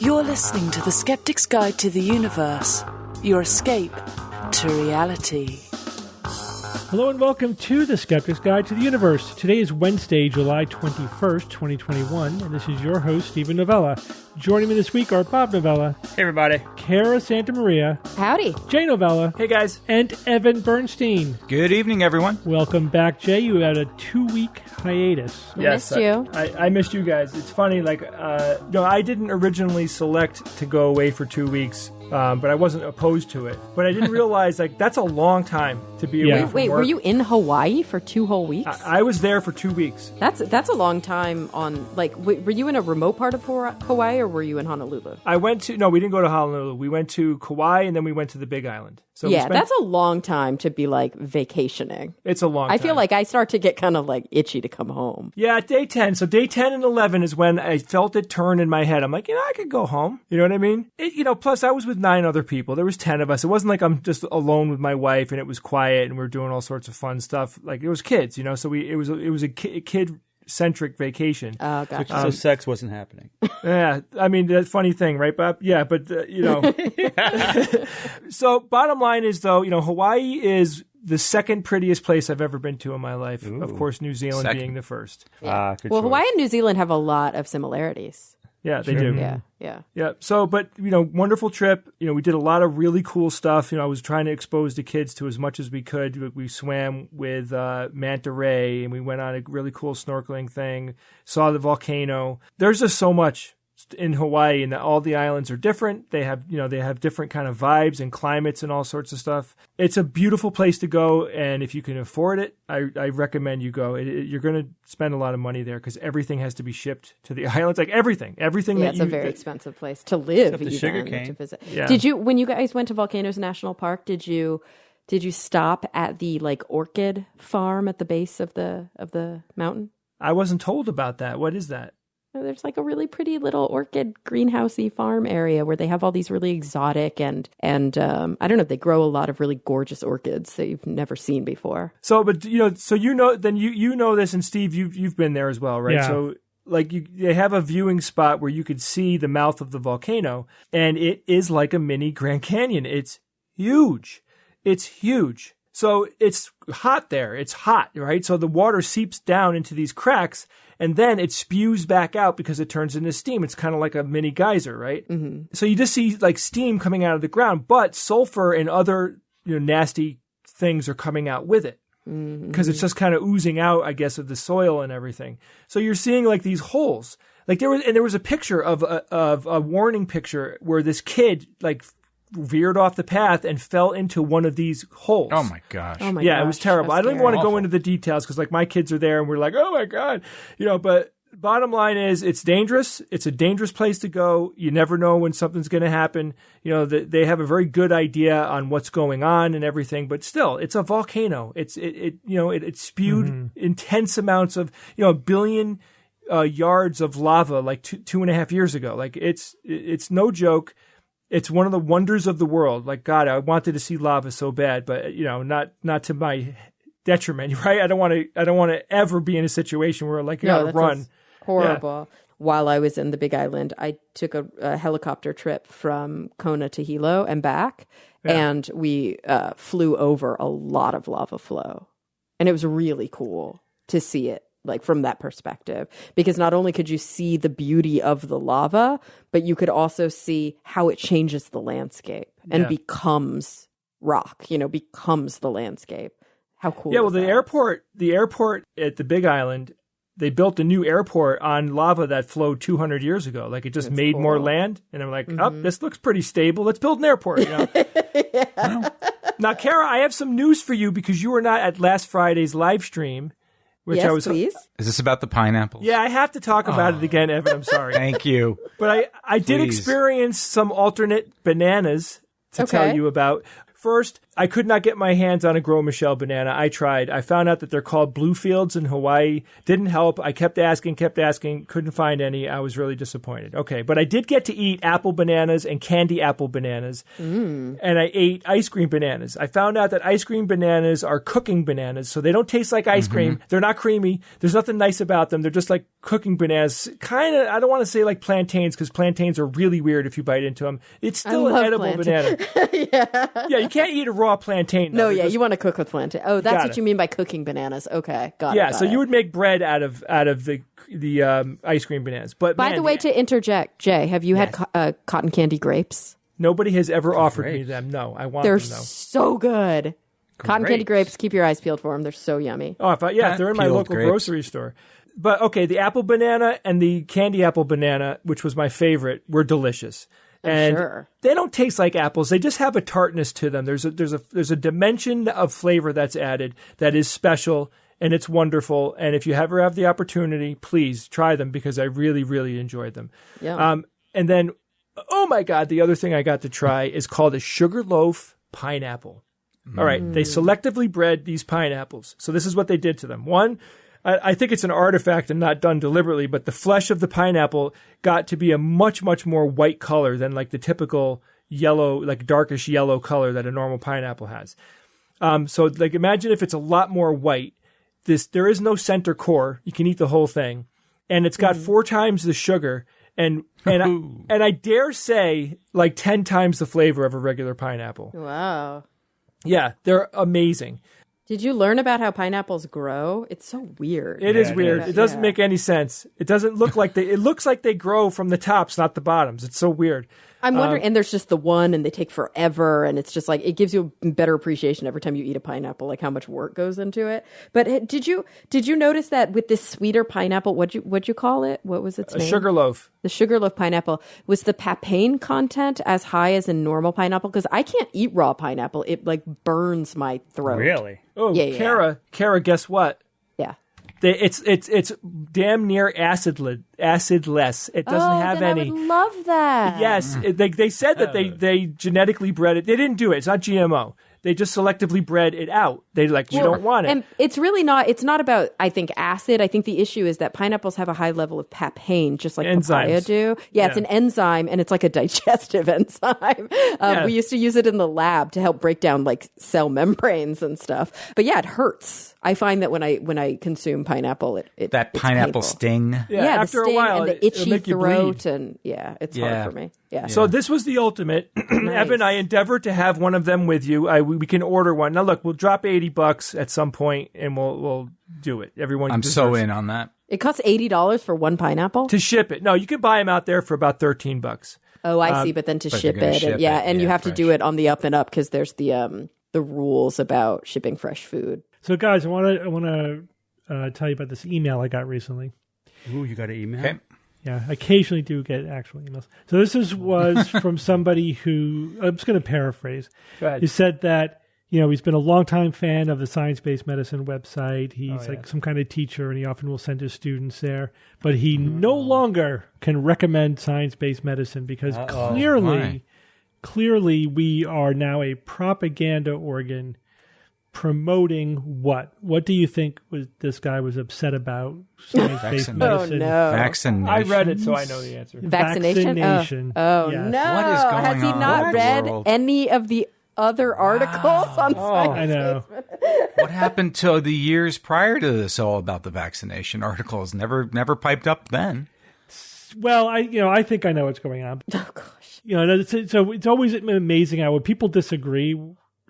You're listening to the Skeptic's Guide to the Universe, your escape to reality. Hello and welcome to the Skeptic's Guide to the Universe. Today is Wednesday, July 21st, 2021, and this is your host, Stephen Novella. Joining me this week are Bob Novella. Hey, everybody. Kara Santa Maria. Howdy. Jay Novella. Hey, guys. And Evan Bernstein. Good evening, everyone. Welcome back, Jay. You had a 2-week hiatus. Yes, missed you. I missed you guys. It's funny, I didn't originally select to go away for 2 weeks. But I wasn't opposed to it. But I didn't realize, that's a long time to be away from Wait, work. were you in Hawaii for 2 whole weeks? I was there for 2 weeks. That's a long time on, were you in a remote part of Hawaii or were you in Honolulu? We didn't go to Honolulu. We went to Kauai and then we went to the Big Island. So yeah, that's a long time to be, vacationing. It's a long time. I feel like I start to get kind of, itchy to come home. Yeah, day 10. So day 10 and 11 is when I felt it turn in my head. I'm like, I could go home. You know what I mean? Plus I was with 9 other people. There was 10 of us. It wasn't like I'm just alone with my wife and it was quiet and we were doing all sorts of fun stuff. It was kids, so it was a kid-centric vacation. Oh, gotcha. So sex wasn't happening. Yeah, I mean, that's a funny thing, right, Bob? Yeah, but, So bottom line is, though, Hawaii is the second prettiest place I've ever been to in my life. Ooh, of course, New Zealand being the first. Yeah. Good well, choice. Hawaii and New Zealand have a lot of similarities. Yeah, they do. Yeah. So, but, wonderful trip. We did a lot of really cool stuff. I was trying to expose the kids to as much as we could. We swam with manta ray and we went on a really cool snorkeling thing, saw the volcano. There's just so much in Hawaii, and all the islands are different. They have, they have different kind of vibes and climates and all sorts of stuff. It's a beautiful place to go, and if you can afford it, I recommend you go. You're going to spend a lot of money there because everything has to be shipped to the islands, everything. Yeah, it's a very expensive place to live. Except the sugarcane. To visit. Yeah. When you guys went to Volcanoes National Park, did you stop at the orchid farm at the base of the mountain? I wasn't told about that. What is that? There's a really pretty little orchid greenhousey farm area where they have all these really exotic and I don't know, they grow a lot of really gorgeous orchids that you've never seen before. So, but you know this, and Steve, you've been there as well, right? Yeah. So, they have a viewing spot where you could see the mouth of the volcano, and it is like a mini Grand Canyon. It's huge. It's huge. So it's hot there. It's hot, right? So the water seeps down into these cracks, and then it spews back out because it turns into steam. It's kind of like a mini geyser, right? Mm-hmm. So you just see steam coming out of the ground, but sulfur and other nasty things are coming out with it because it's just kind of oozing out, I guess, of the soil and everything. So you're seeing these holes. There was a picture of a warning picture where this kid veered off the path and fell into one of these holes. Oh my gosh. Oh my yeah, gosh, it was terrible. I don't even want to go into the details because my kids are there and we're like, oh my God, but bottom line is it's dangerous. It's a dangerous place to go. You never know when something's going to happen. They have a very good idea on what's going on and everything, but still it's a volcano. It spewed intense amounts of, a billion yards of lava two and a half years ago. It's no joke. It's one of the wonders of the world. God, I wanted to see lava so bad, but not to my detriment, right? I don't want to ever be in a situation where you gotta run. Horrible. Yeah. While I was in the Big Island, I took a helicopter trip from Kona to Hilo and back, and we flew over a lot of lava flow, and it was really cool to see it. From that perspective, because not only could you see the beauty of the lava, but you could also see how it changes the landscape and becomes rock, becomes the landscape. How cool. Yeah. Well, the airport at the Big Island, they built a new airport on lava that flowed 200 years ago. It just made more land. And I'm like, this looks pretty stable. Let's build an airport. Now, Kara, I have some news for you because you were not at last Friday's live stream. Please. Is this about the pineapples? Yeah, I have to talk about it again, Evan. I'm sorry. Thank you. But I did experience some alternate bananas to tell you about. First, I could not get my hands on a Gros Michel banana. I tried. I found out that they're called Bluefields in Hawaii. Didn't help. I kept asking, couldn't find any. I was really disappointed. Okay, but I did get to eat apple bananas and candy apple bananas, and I ate ice cream bananas. I found out that ice cream bananas are cooking bananas, so they don't taste like ice cream. They're not creamy. There's nothing nice about them. They're just like cooking bananas. Kind of, I don't want to say like plantains, because plantains are really weird if you bite into them. It's still an edible banana. Yeah, you can't eat a raw plantain. No, you want to cook with plantain. Oh, that's what you mean by cooking bananas. Okay, got it. Yeah, so you would make bread out of the ice cream bananas. But by the way, to interject, Jay, have you had cotton candy grapes? Nobody has ever offered me them. No, I want them though. They're so good. Cotton candy grapes. Keep your eyes peeled for them. They're so yummy. Oh, if they're in my local grocery store. But okay, the apple banana and the candy apple banana, which was my favorite, were delicious. And they don't taste like apples. They just have a tartness to them. There's a dimension of flavor that's added that is special, and it's wonderful. And if you ever have the opportunity, please try them, because I really, really enjoyed them. Yeah. And then, oh my God, the other thing I got to try is called a sugarloaf pineapple. All right, they selectively bred these pineapples. So this is what they did to them. One, I think it's an artifact and not done deliberately, but the flesh of the pineapple got to be a much, much more white color than like the typical yellow, like darkish yellow color that a normal pineapple has. So like imagine if it's a lot more white. There is no center core. You can eat the whole thing. And it's got 4 times the sugar and I dare say like 10 times the flavor of a regular pineapple. Wow. Yeah, they're amazing. Did you learn about how pineapples grow? It's so weird. It is weird. It doesn't make any sense. It doesn't look like it looks like they grow from the tops, not the bottoms. It's so weird. I'm wondering, and there's just the one, and they take forever, and it's just like, it gives you a better appreciation every time you eat a pineapple, like how much work goes into it. But did you notice that with this sweeter pineapple, what'd you call it? What was its name? A sugarloaf. The sugarloaf pineapple. Was the papain content as high as in normal pineapple? Because I can't eat raw pineapple. It like burns my throat. Really? Oh, yeah. Kara, guess what? Yeah. It's damn near acidless. It doesn't have any. I would love that. Yes, they said that they genetically bred it. They didn't do it. It's not GMO. They just selectively bred it out. They you don't want it. And it's really not. It's not about, I think, acid. I think the issue is that pineapples have a high level of papain, just like papaya do. Yeah, it's an enzyme, and it's like a digestive enzyme. We used to use it in the lab to help break down like cell membranes and stuff. But yeah, it hurts. I find that when I consume pineapple, it's pineapple painful. sting. Yeah, after the sting a while, and the itchy throat, and it's hard for me. Yeah. So this was the ultimate. Nice. Evan, I endeavored to have one of them with you. We can order one. Now look, we'll drop $80 at some point, and we'll do it. Everyone, I'm so in on that. It costs $80 for one pineapple to ship it. No, you can buy them out there for about $13. Oh, I see. But then to ship it, and you have to do it on the up and up, because there's the rules about shipping fresh food. So, guys, I want to tell you about this email I got recently. Ooh, you got an email? Okay. Yeah, I occasionally do get actual emails. So this was from somebody who, I'm just going to paraphrase. Go ahead. He said that, he's been a longtime fan of the science-based medicine website. He's like some kind of teacher, and he often will send his students there. But he no longer can recommend science-based medicine because clearly we are now a propaganda organ promoting what? What do you think this guy was upset about? Science-based medicine. Oh, no. Vaccination. I read it, so I know the answer. Vaccination? Oh, yes. no. What is going Has he on not in the read world? any of the other articles on science? I know. What happened to the years prior to this all about the vaccination articles? Never piped up then. Well, I think I know what's going on. Oh, gosh. So it's always amazing how when people disagree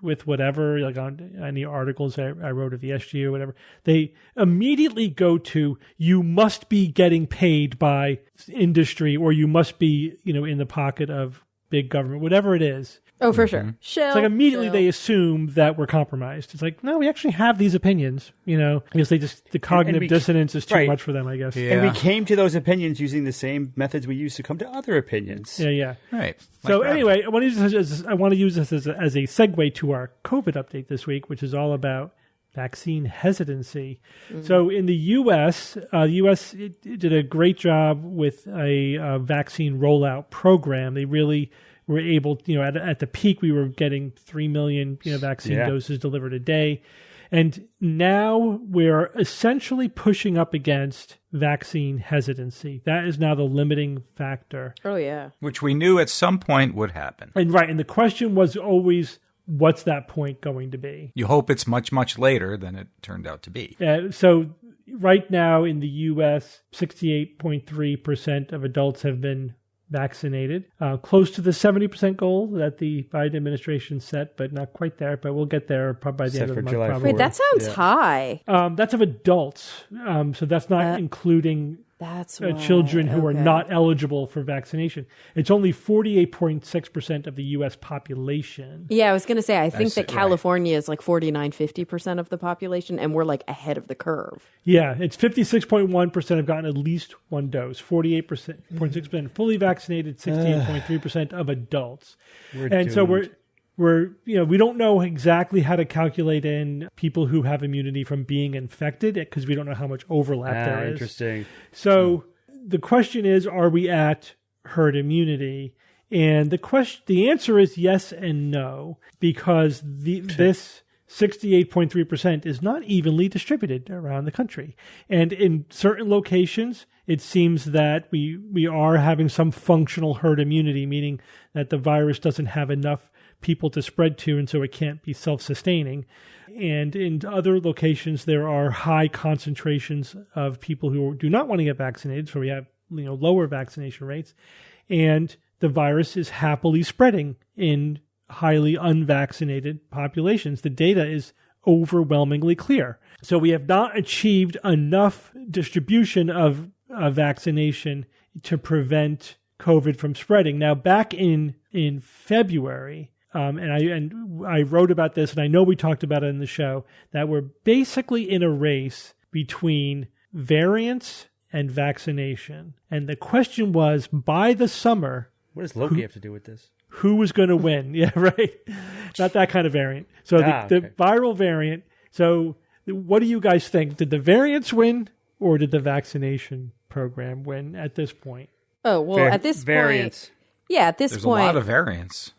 with whatever, like on any articles I wrote at the SGU or whatever, they immediately go to, you must be getting paid by industry, or you must be, in the pocket of big government, whatever it is. Oh, for sure. It's like immediately they assume that we're compromised. It's like, no, we actually have these opinions, because the cognitive dissonance is too much for them, I guess. Yeah. And we came to those opinions using the same methods we used to come to other opinions. Yeah. Right. So anyway, I want to use this as a segue to our COVID update this week, which is all about vaccine hesitancy. Mm-hmm. So in the U.S., did a great job with a vaccine rollout program. They really were able, at the peak, we were getting 3 million, vaccine doses delivered a day. And now we're essentially pushing up against vaccine hesitancy. That is now the limiting factor. Oh, yeah. Which we knew at some point would happen. And right. And the question was always, what's that point going to be? You hope it's much, much later than it turned out to be. So right now in the U.S., 68.3% of adults have been vaccinated, close to the 70% goal that the Biden administration set, but not quite there. But we'll get there probably by the end of the month. Probably. Wait, that sounds high. That's of adults, so that's not including children who are not eligible for vaccination. It's only 48.6% of the U.S. population. Yeah, I was going to say, I think that California is like 49-50% of the population, and we're like ahead of the curve. Yeah, it's 56.1% have gotten at least one dose, 48.6% fully vaccinated, 68.3% of adults. So we don't know exactly how to calculate in people who have immunity from being infected because we don't know how much overlap there is. Interesting. So the question is, are we at herd immunity? And the answer is yes and no, because this 68.3% is not evenly distributed around the country. And in certain locations, it seems that we are having some functional herd immunity, meaning that the virus doesn't have enough people to spread to, and so it can't be self-sustaining. And in other locations, there are high concentrations of people who do not want to get vaccinated, so we have lower vaccination rates, and the virus is happily spreading in highly unvaccinated populations. The data is overwhelmingly clear. So we have not achieved enough distribution of vaccination to prevent COVID from spreading. Now, back in February, and I wrote about this, and I know we talked about it in the show, that we're basically in a race between variants and vaccination. And the question was, by the summer... What does Loki have to do with this? Who was going to win? Yeah, right. Not that kind of variant. So the viral variant. So what do you guys think? Did the variants win, or did the vaccination program win at this point? Oh, well, at this point... Yeah, at this point... There's a lot of variants.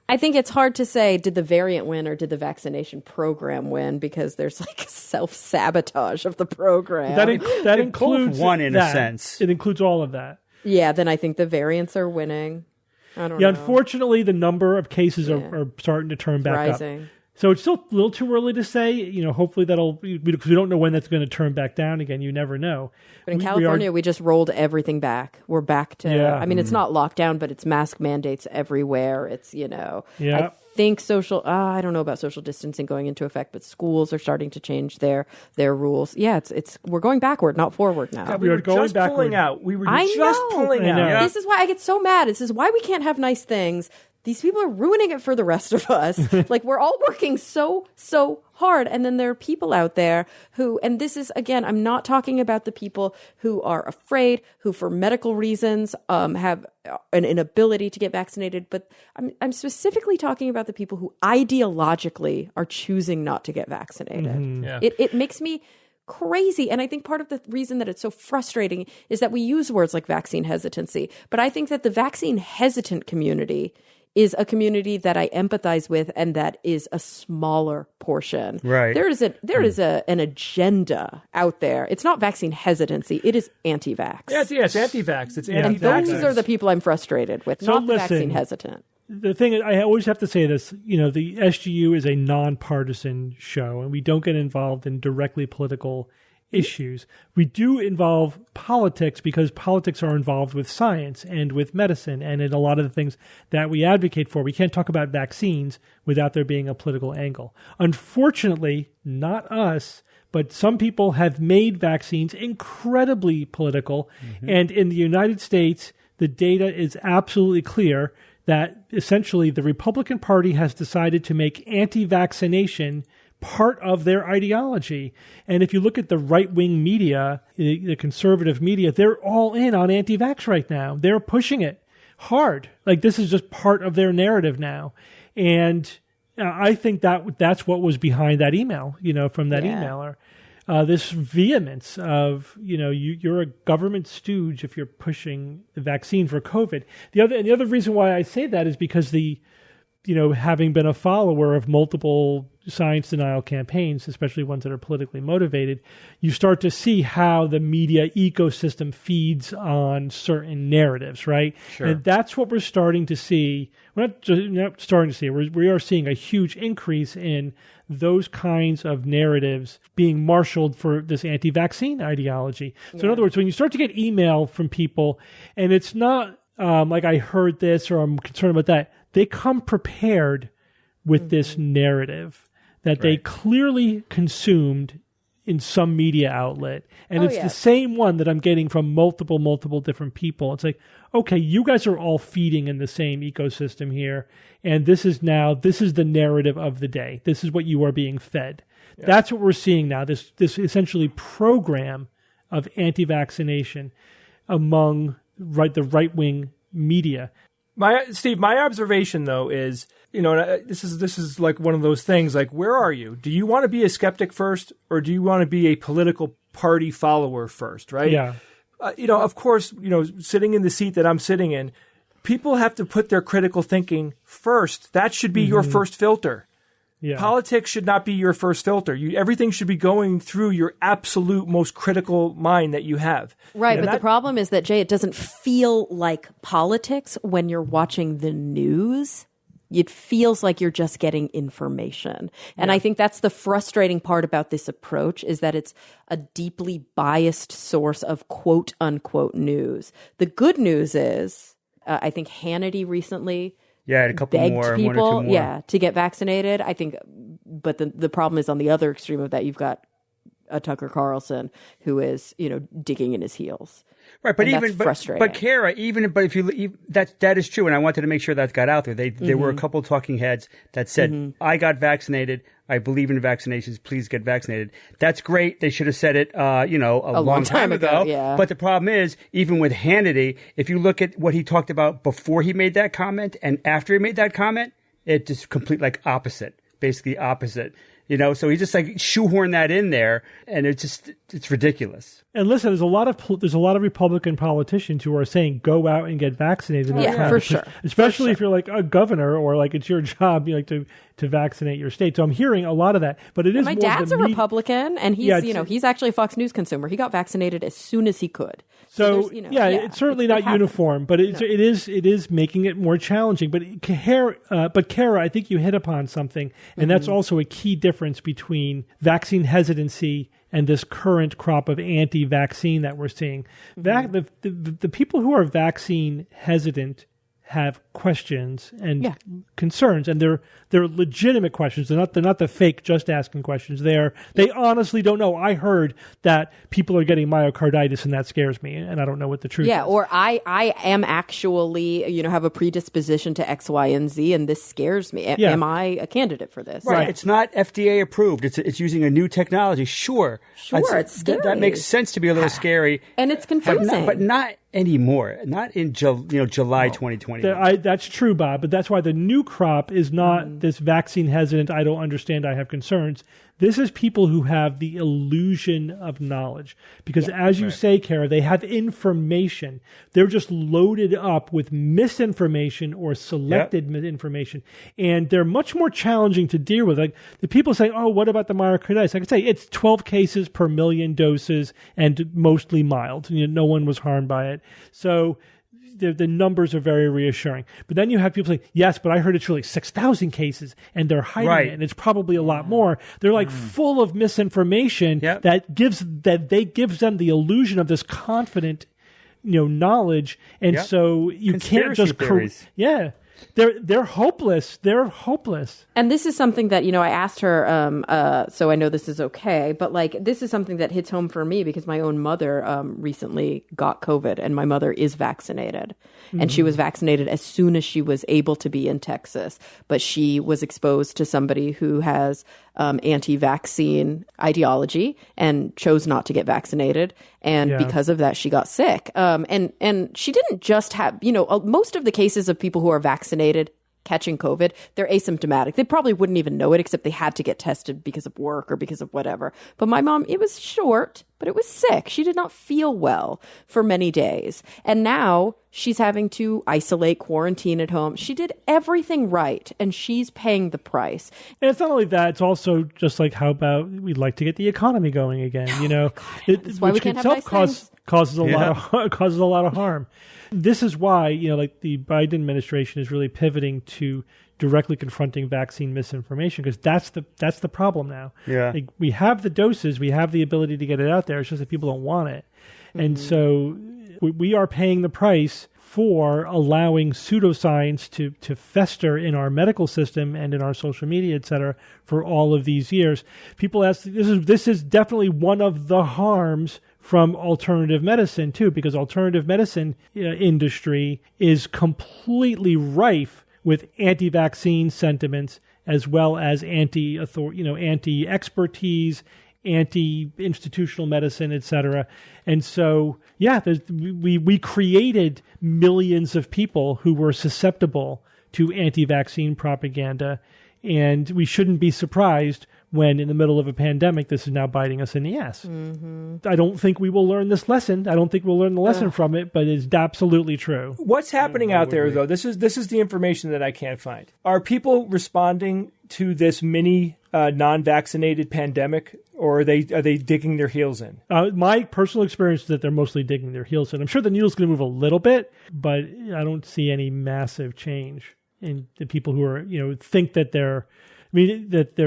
I think it's hard to say, did the variant win or did the vaccination program win? Because there's like self-sabotage of the program. That includes one in a sense. It includes all of that. Yeah, then I think the variants are winning. I don't know. Unfortunately, the number of cases are starting to turn back rising. Up. So it's still a little too early to say. Hopefully because we don't know when that's going to turn back down again. You never know. But in California, we just rolled everything back. We're back to, I mean, it's not lockdown, but it's mask mandates everywhere. It's, I think I don't know about social distancing going into effect, but schools are starting to change their rules. Yeah, we're going backward, not forward now. God, we were going just backward. Pulling out. We were pulling out. Yeah. This is why I get so mad. This is why we can't have nice things. These people are ruining it for the rest of us. Like, we're all working so hard. And then there are people out there who, and this is, again, I'm not talking about the people who are afraid, who for medical reasons have an inability to get vaccinated. But I'm specifically talking about the people who ideologically are choosing not to get vaccinated. Mm-hmm. Yeah. It makes me crazy. And I think part of the reason that it's so frustrating is that we use words like vaccine hesitancy. But I think that the vaccine hesitant community is a community that I empathize with, and that is a smaller portion. Right. There is an agenda out there. It's not vaccine hesitancy. It is anti-vax. Yeah, it's anti-vax. It's anti-vax. And those are the people I'm frustrated with, not the vaccine hesitant. The thing is, I always have to say this, the SGU is a nonpartisan show, and we don't get involved in directly political issues. We do involve politics because politics are involved with science and with medicine and in a lot of the things that we advocate for. We can't talk about vaccines without there being a political angle. Unfortunately, not us, but some people have made vaccines incredibly political. Mm-hmm. And in the United States, the data is absolutely clear that essentially the Republican Party has decided to make anti-vaccination part of their ideology. And if you look at the right-wing media, the conservative media, they're all in on anti-vax right now. They're pushing it hard. Like, this is just part of their narrative now. And I think that's what was behind that email, from that emailer. this vehemence of, you're a government stooge if you're pushing the vaccine for COVID. The other reason why I say that is because having been a follower of multiple science denial campaigns, especially ones that are politically motivated, you start to see how the media ecosystem feeds on certain narratives, right? Sure. And that's what we're starting to see. We're not starting to see. We are seeing a huge increase in those kinds of narratives being marshaled for this anti-vaccine ideology. So in other words, when you start to get email from people, and it's not like I heard this or I'm concerned about that, they come prepared with this narrative that they clearly consumed in some media outlet. And it's the same one that I'm getting from multiple different people. It's like, okay, you guys are all feeding in the same ecosystem here. And this is the narrative of the day. This is what you are being fed. Yeah. That's what we're seeing now, this essentially program of anti-vaccination among the right-wing media. Steve, my observation though is, this is like one of those things. Like, where are you? Do you want to be a skeptic first, or do you want to be a political party follower first? Right? Yeah. Of course, sitting in the seat that I'm sitting in, people have to put their critical thinking first. That should be your first filter. Yeah. Politics should not be your first filter. Everything should be going through your absolute most critical mind that you have. Right, but the problem is that, Jay, it doesn't feel like politics when you're watching the news. It feels like you're just getting information. And I think that's the frustrating part about this approach, is that it's a deeply biased source of quote unquote news. The good news is, I think Hannity recently a couple begged more, people, 1 or 2 more. to get vaccinated. I think, but the problem is on the other extreme of that, you've got a Tucker Carlson who is, digging in his heels. Right, but that's frustrating. But Kara, if you that is true, and I wanted to make sure that got out there. There were a couple talking heads that said, "I got vaccinated. I believe in vaccinations. Please get vaccinated." That's great. They should have said it, a long time ago. Yeah. But the problem is, even with Hannity, if you look at what he talked about before he made that comment and after he made that comment, it just basically opposite. So he just shoehorned that in there, and it's ridiculous. And listen, there's a lot of Republican politicians who are saying go out and get vaccinated. For sure. Especially if you're like a governor or like it's your job, to vaccinate your state. So I'm hearing a lot of that. But it is my dad's a Republican, and he's actually a Fox News consumer. He got vaccinated as soon as he could. So it's certainly not uniform, but it is making it more challenging. But Kara, I think you hit upon something, and that's also a key difference between vaccine hesitancy and this current crop of anti-vaccine that we're seeing. The people who are vaccine hesitant have questions and concerns, and they're legitimate questions. They're not the fake just asking questions. They honestly don't know. I heard that people are getting myocarditis, and that scares me, and I don't know what the truth is. Yeah, or I am actually have a predisposition to X, Y, and Z, and this scares me. Am I a candidate for this? Right. It's not FDA approved. It's using a new technology. Sure, it's scary. That makes sense to be a little scary, and it's confusing, but not anymore. Not in July 2020. That's true, Bob, but that's why the new crop is not this vaccine hesitant, I don't understand, I have concerns. This is people who have the illusion of knowledge. Because as you say, Kara, they have information. They're just loaded up with misinformation or selected misinformation. And they're much more challenging to deal with. Like the people saying, oh, what about the myocarditis? I can say it's 12 cases per million doses and mostly mild. No one was harmed by it. So the numbers are very reassuring. But then you have people saying, yes, but I heard it's really 6,000 cases, and they're hiding it, and it's probably a lot more. They're full of misinformation that gives them the illusion of this confident, knowledge, and so you can't just They're hopeless. They're hopeless. And this is something that, I asked her, so I know this is okay, but this is something that hits home for me because my own mother recently got COVID, and my mother is vaccinated. And she was vaccinated as soon as she was able to be in Texas. But she was exposed to somebody who has anti-vaccine ideology and chose not to get vaccinated. And because of that, she got sick. And she didn't just have, most of the cases of people who are vaccinated catching COVID, they're asymptomatic. They probably wouldn't even know it except they had to get tested because of work or because of whatever. But my mom, it was short, but it was sick. She did not feel well for many days. And now she's having to isolate, quarantine at home. She did everything right, and she's paying the price. And it's not only that, it's also just like, how about we'd like to get the economy going again, That's why we can't have nice things. Causes a lot of harm. This is why, like the Biden administration is really pivoting to directly confronting vaccine misinformation, because that's the problem now. Yeah. Like, we have the doses, we have the ability to get it out there. It's just that people don't want it. Mm-hmm. And so we are paying the price for allowing pseudoscience to fester in our medical system and in our social media, et cetera, for all of these years. People ask, this is definitely one of the harms from alternative medicine too, because alternative medicine industry is completely rife with anti-vaccine sentiments, as well as anti-expertise, anti-institutional medicine, et cetera. And so, we created millions of people who were susceptible to anti-vaccine propaganda, and we shouldn't be surprised when in the middle of a pandemic, this is now biting us in the ass. Mm-hmm. I don't think we will learn this lesson. I don't think we'll learn the lesson from it, but it's absolutely true. What's happening out there, though? This is the information that I can't find. Are people responding to this mini non-vaccinated pandemic, or are they digging their heels in? My personal experience is that they're mostly digging their heels in. I'm sure the needle's going to move a little bit, but I don't see any massive change in the people who are, think that they're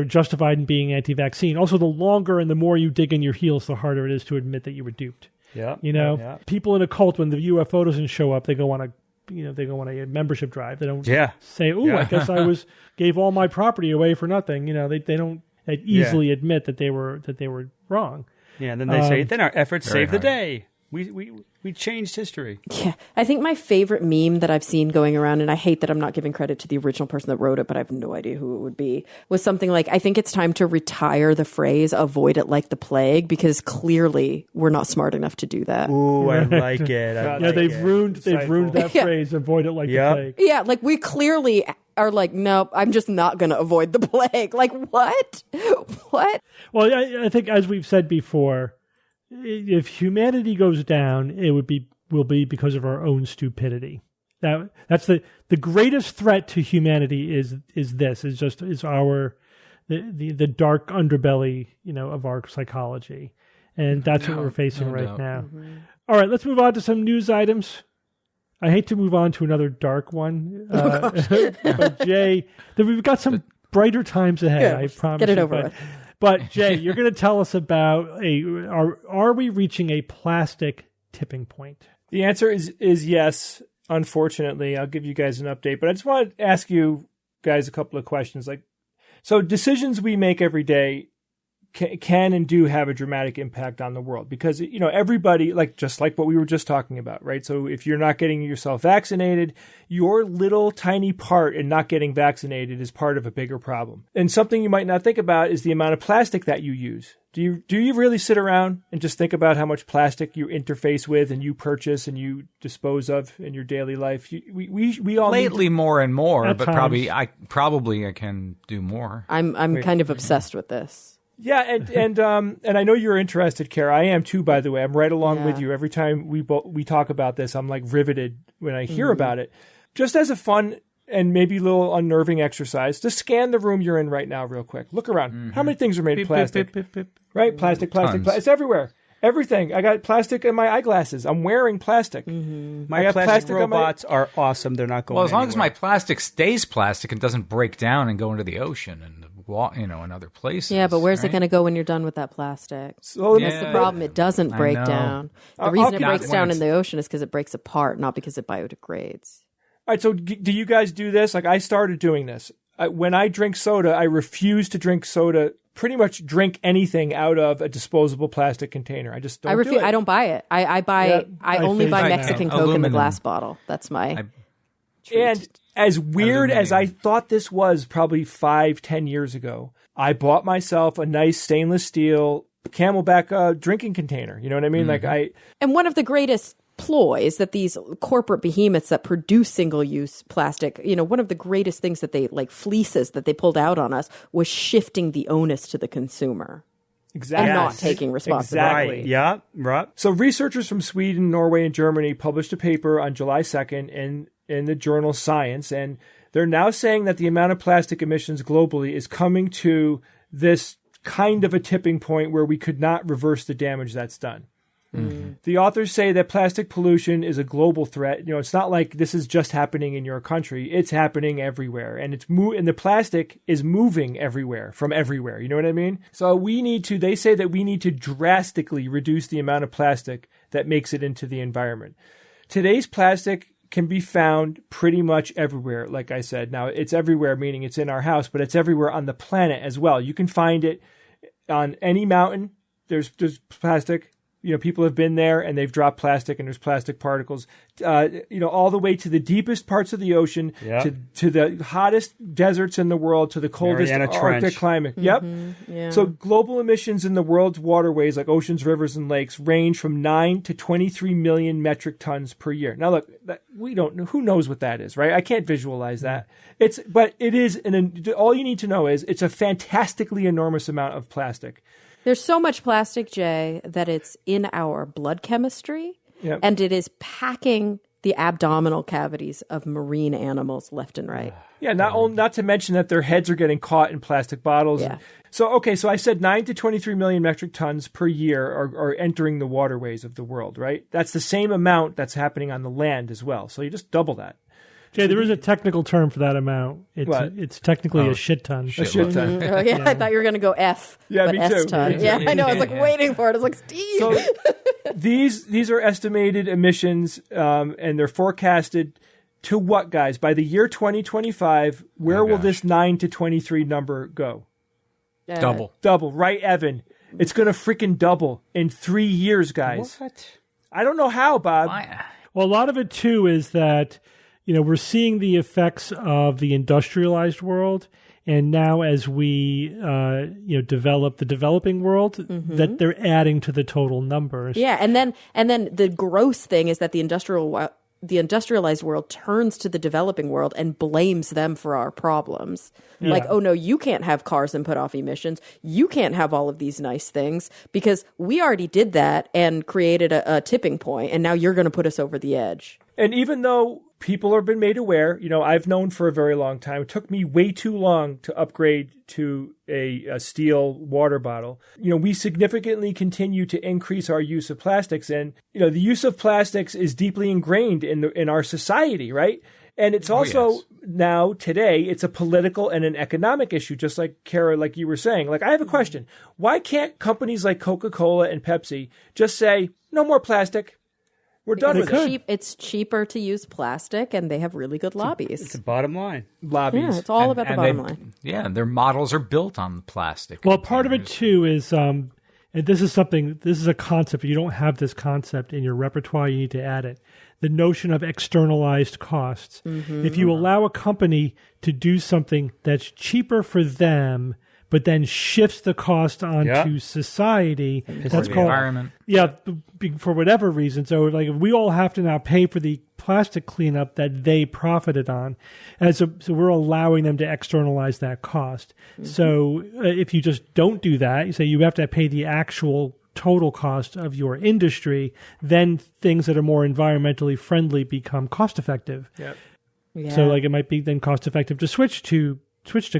justified in being anti-vaccine. Also, the longer and the more you dig in your heels, the harder it is to admit that you were duped. Yeah. People in a cult, when the UFO doesn't show up, they go on a membership drive. They don't say, I guess I gave all my property away for nothing. They don't easily admit that they were wrong. Yeah. And then they say, then our efforts saved the day. We changed history. Yeah. I think my favorite meme that I've seen going around, and I hate that I'm not giving credit to the original person that wrote it, but I have no idea who it would be, was something like, I think it's time to retire the phrase, avoid it like the plague, because clearly we're not smart enough to do that. Ooh, I like it. They've ruined that phrase, avoid it like the plague. Yeah, like we clearly are like, nope, I'm just not going to avoid the plague. Like, what? What? Well, I think, as we've said before, if humanity goes down, it will be because of our own stupidity. That's the greatest threat to humanity is our the dark underbelly, of our psychology, and that's what we're facing right now. Mm-hmm. All right, let's move on to some news items. I hate to move on to another dark one, but Jay, we've got some brighter times ahead. Good. I promise. Get it over with. But Jay, you're going to tell us about are we reaching a plastic tipping point? The answer is yes. Unfortunately, I'll give you guys an update, but I just want to ask you guys a couple of questions. So decisions we make every day can and do have a dramatic impact on the world, because everybody, just like what we were just talking about, right? So if you're not getting yourself vaccinated, your little tiny part in not getting vaccinated is part of a bigger problem. And something you might not think about is the amount of plastic that you use. Do you really sit around and just think about how much plastic you interface with and you purchase and you dispose of in your daily life? We all lately more and more, at but times. probably I can do more. I'm kind of obsessed with this. Yeah, and I know you're interested, Kara. I am too, by the way. I'm right along with you. Every time we talk about this, I'm like riveted when I hear about it. Just as a fun and maybe a little unnerving exercise, just scan the room you're in right now real quick. Look around. Mm-hmm. How many things are made of plastic? Right? Plastic. It's everywhere. Everything. I got plastic in my eyeglasses. I'm wearing plastic. Mm-hmm. My plastic robots are awesome. They're not going Well, as long anywhere. as my plastic stays plastic and doesn't break down and go into the ocean and in other places. Yeah, but where's it going to go when you're done with that plastic? So that's the problem. It doesn't break down. The reason it breaks down in the ocean is because it breaks apart, not because it biodegrades. All right, so do you guys do this? I started doing this. When I drink soda, I refuse to drink soda, pretty much drink anything out of a disposable plastic container. I just don't do it. I don't buy it. I only buy Mexican Coke in the glass bottle. That's my treat. And as weird as I thought this was probably 5-10 years ago, I bought myself a nice stainless steel Camelback drinking container. You know what I mean? And one of the greatest ploys that these corporate behemoths that produce single-use plastic, one of the greatest things that they, like fleeces that they pulled out on us, was shifting the onus to the consumer. Exactly. And not taking responsibility. Exactly. Yeah, right. So researchers from Sweden, Norway, and Germany published a paper on July 2nd in the journal Science, and they're now saying that the amount of plastic emissions globally is coming to this kind of a tipping point where we could not reverse the damage that's done. The authors say that plastic pollution is a global threat. It's not like this is just happening in your country. It's happening everywhere. And and the plastic is moving everywhere from everywhere. You know what I mean? So they say that we need to drastically reduce the amount of plastic that makes it into the environment. Today's plastic can be found pretty much everywhere, like I said. Now, it's everywhere, meaning it's in our house, but it's everywhere on the planet as well. You can find it on any mountain. There's plastic. People have been there and they've dropped plastic and there's plastic particles, all the way to the deepest parts of the ocean, to the hottest deserts in the world, to the coldest Arctic climate. Yep. Yeah. So global emissions in the world's waterways, like oceans, rivers, and lakes, range from 9 to 23 million metric tons per year. Now, look, we don't know. Who knows what that is, right? I can't visualize that. But it is, all you need to know is it's a fantastically enormous amount of plastic. There's so much plastic, Jay, that it's in our blood chemistry, and it is packing the abdominal cavities of marine animals left and right. Yeah, not to mention that their heads are getting caught in plastic bottles. Yeah. So I said 9 to 23 million metric tons per year are entering the waterways of the world, right? That's the same amount that's happening on the land as well. So you just double that. Jay, there is a technical term for that amount. It's technically a shit ton. A shit ton. Oh, yeah, I thought you were going to go F. Yeah, but me S too. ton. Me too. Yeah, I know. I was like waiting for it. I was like, Steve. So these are estimated emissions, and they're forecasted to what, guys? By the year 2025, where will this 9 to 23 number go? Double. Double, right, Evan? It's going to freaking double in 3 years, guys. What? I don't know how, Bob. Well, a lot of it, too, is that we're seeing the effects of the industrialized world, and now as we develop the developing world, that they're adding to the total numbers. Yeah, and then the gross thing is that the industrialized world turns to the developing world and blames them for our problems. Yeah. Like, oh no, you can't have cars and put off emissions. You can't have all of these nice things because we already did that and created a tipping point, and now you're going to put us over the edge. And even though people have been made aware, I've known for a very long time, it took me way too long to upgrade to a steel water bottle. We significantly continue to increase our use of plastics, and the use of plastics is deeply ingrained in our society, right? And it's also now today it's a political and an economic issue, just like Kara, like you were saying. Like, I have a question: why can't companies like Coca-Cola and Pepsi just say no more plastic? We're done with it. It's cheaper to use plastic, and they have really good lobbies. It's the bottom line. Lobbies. Yeah, it's all about the bottom line. Yeah, their models are built on plastic. Well, part of it, too, is, and this is a concept. You don't have this concept in your repertoire. You need to add it. The notion of externalized costs. If you allow a company to do something that's cheaper for them, but then shifts the cost onto society. That's called environment. Yeah, for whatever reason. So, like, we all have to now pay for the plastic cleanup that they profited on, and so we're allowing them to externalize that cost. So, if you just don't do that, you say you have to pay the actual total cost of your industry, then things that are more environmentally friendly become cost effective. Yep. Yeah. So, like, it might be then cost effective to switch to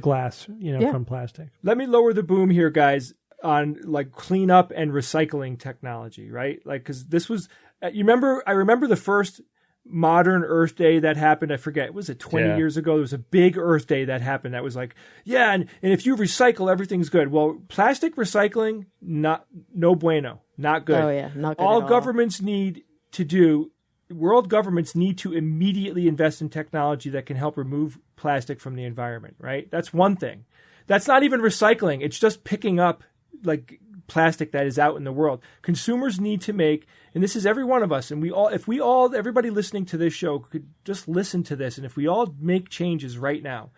glass, from plastic. Let me lower the boom here, guys, on like cleanup and recycling technology, right? Like, because this was, I remember the first modern Earth Day that happened. I forget, was it 20 years ago? There was a big Earth Day that happened that was like, and if you recycle, everything's good. Well, plastic recycling, no bueno, not good. Oh yeah, not good All at governments need to do. World governments need to immediately invest in technology that can help remove plastic from the environment, right? That's one thing. That's not even recycling. It's just picking up like plastic that is out in the world. Consumers need to make, and this is every one of us, and everybody listening to this show could just listen to this, and if we all make changes right now,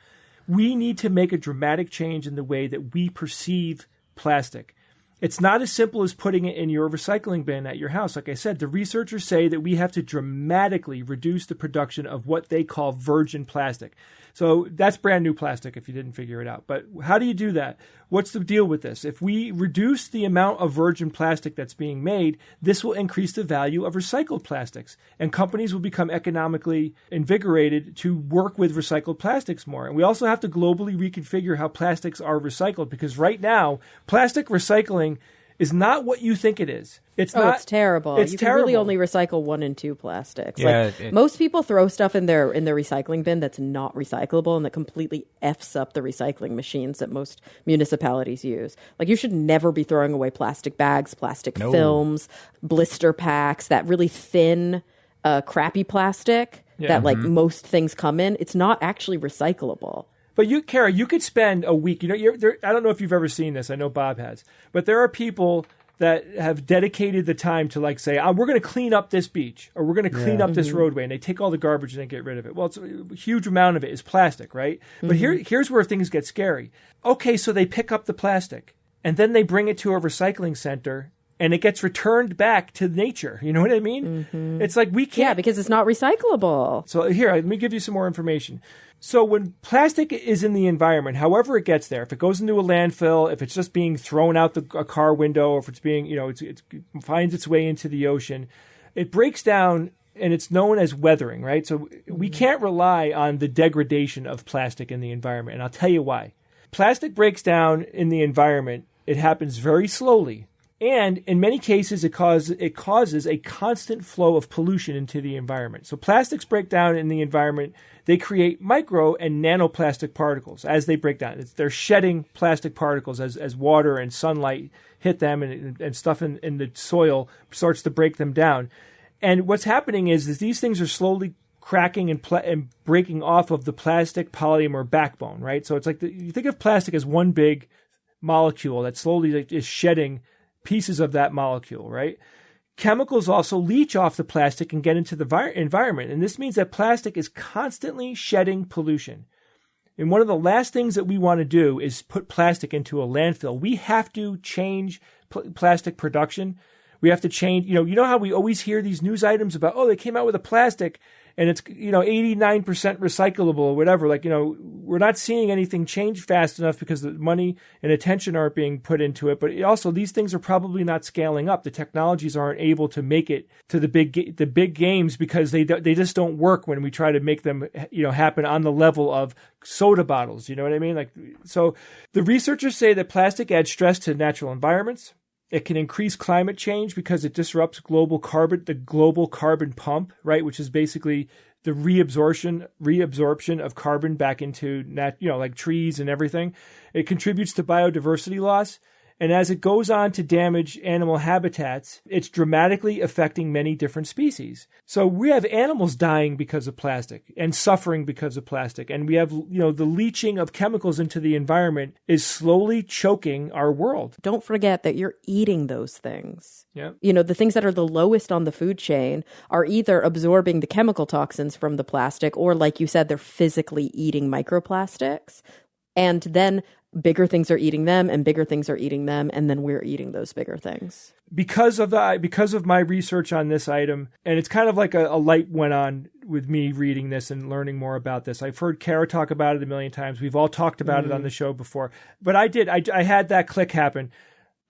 we need to make a dramatic change in the way that we perceive plastic. It's not as simple as putting it in your recycling bin at your house. Like I said, the researchers say that we have to dramatically reduce the production of what they call virgin plastic. So that's brand new plastic if you didn't figure it out. But how do you do that? What's the deal with this? If we reduce the amount of virgin plastic that's being made, this will increase the value of recycled plastics. And companies will become economically invigorated to work with recycled plastics more. And we also have to globally reconfigure how plastics are recycled, because right now, plastic recycling is not what you think it is. It's it's terrible. It's you terrible. can really only recycle 1 and 2 plastics. Yeah, most people throw stuff in their recycling bin that's not recyclable, and that completely F's up the recycling machines that most municipalities use. Like, you should never be throwing away plastic bags, plastic films, blister packs, that really thin, crappy plastic that like most things come in. It's not actually recyclable. But you, Kara, you could spend a week. You know, I don't know if you've ever seen this. I know Bob has. But there are people that have dedicated the time to, like, say, we're going to clean up this beach, or we're going to clean up this roadway, and they take all the garbage and they get rid of it. Well, it's a huge amount of it is plastic, right? But here's where things get scary. Okay, so they pick up the plastic, and then they bring it to a recycling center, and it gets returned back to nature. You know what I mean? It's like we can't. Yeah, because it's not recyclable. So here, let me give you some more information. So when plastic is in the environment, however it gets there, if it goes into a landfill, if it's just being thrown out a car window, or if it's being, it finds its way into the ocean, it breaks down, and it's known as weathering, right? So we can't rely on the degradation of plastic in the environment, and I'll tell you why. Plastic breaks down in the environment. It happens very slowly. And in many cases, it causes a constant flow of pollution into the environment. So plastics break down in the environment. They create micro and nanoplastic particles as they break down. They're shedding plastic particles as water and sunlight hit them, and stuff in the soil starts to break them down. And what's happening is these things are slowly cracking and breaking off of the plastic polymer backbone, right? So it's like you think of plastic as one big molecule that slowly is shedding pieces of that molecule, right? Chemicals also leach off the plastic and get into the environment. And this means that plastic is constantly shedding pollution. And one of the last things that we want to do is put plastic into a landfill. We have to change plastic production. We have to change, you know how we always hear these news items about, they came out with a plastic and it's, 89% recyclable or whatever. Like, we're not seeing anything change fast enough because the money and attention aren't being put into it. But also, these things are probably not scaling up. The technologies aren't able to make it to the big games because they just don't work when we try to make them, happen on the level of soda bottles. You know what I mean? Like, so the researchers say that plastic adds stress to natural environments. It can increase climate change because it disrupts the global carbon pump, right? Which is basically the reabsorption of carbon back into like trees and everything. It contributes to biodiversity loss. And as it goes on to damage animal habitats, it's dramatically affecting many different species. So we have animals dying because of plastic and suffering because of plastic. And we have, the leaching of chemicals into the environment is slowly choking our world. Don't forget that you're eating those things. Yeah. The things that are the lowest on the food chain are either absorbing the chemical toxins from the plastic, or, like you said, they're physically eating microplastics. And then bigger things are eating them, and bigger things are eating them, and then we're eating those bigger things. Because of my research on this item, and it's kind of like a light went on with me reading this and learning more about this. I've heard Kara talk about it a million times. We've all talked about it on the show before. But I had that click happen.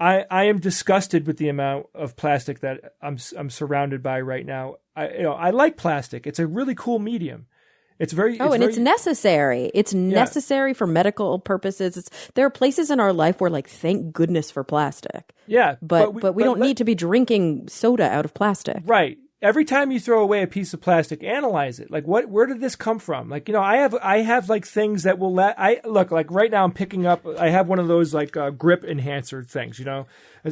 I am disgusted with the amount of plastic that I'm surrounded by right now. I like plastic. It's a really cool medium. It's necessary. It's necessary for medical purposes. There are places in our life where, like, thank goodness for plastic. Yeah. But we don't need to be drinking soda out of plastic. Right. Every time you throw away a piece of plastic, analyze it. Like, where did this come from? Like, I have like things that will look, like right now I'm picking up, I have one of those like grip enhancer things,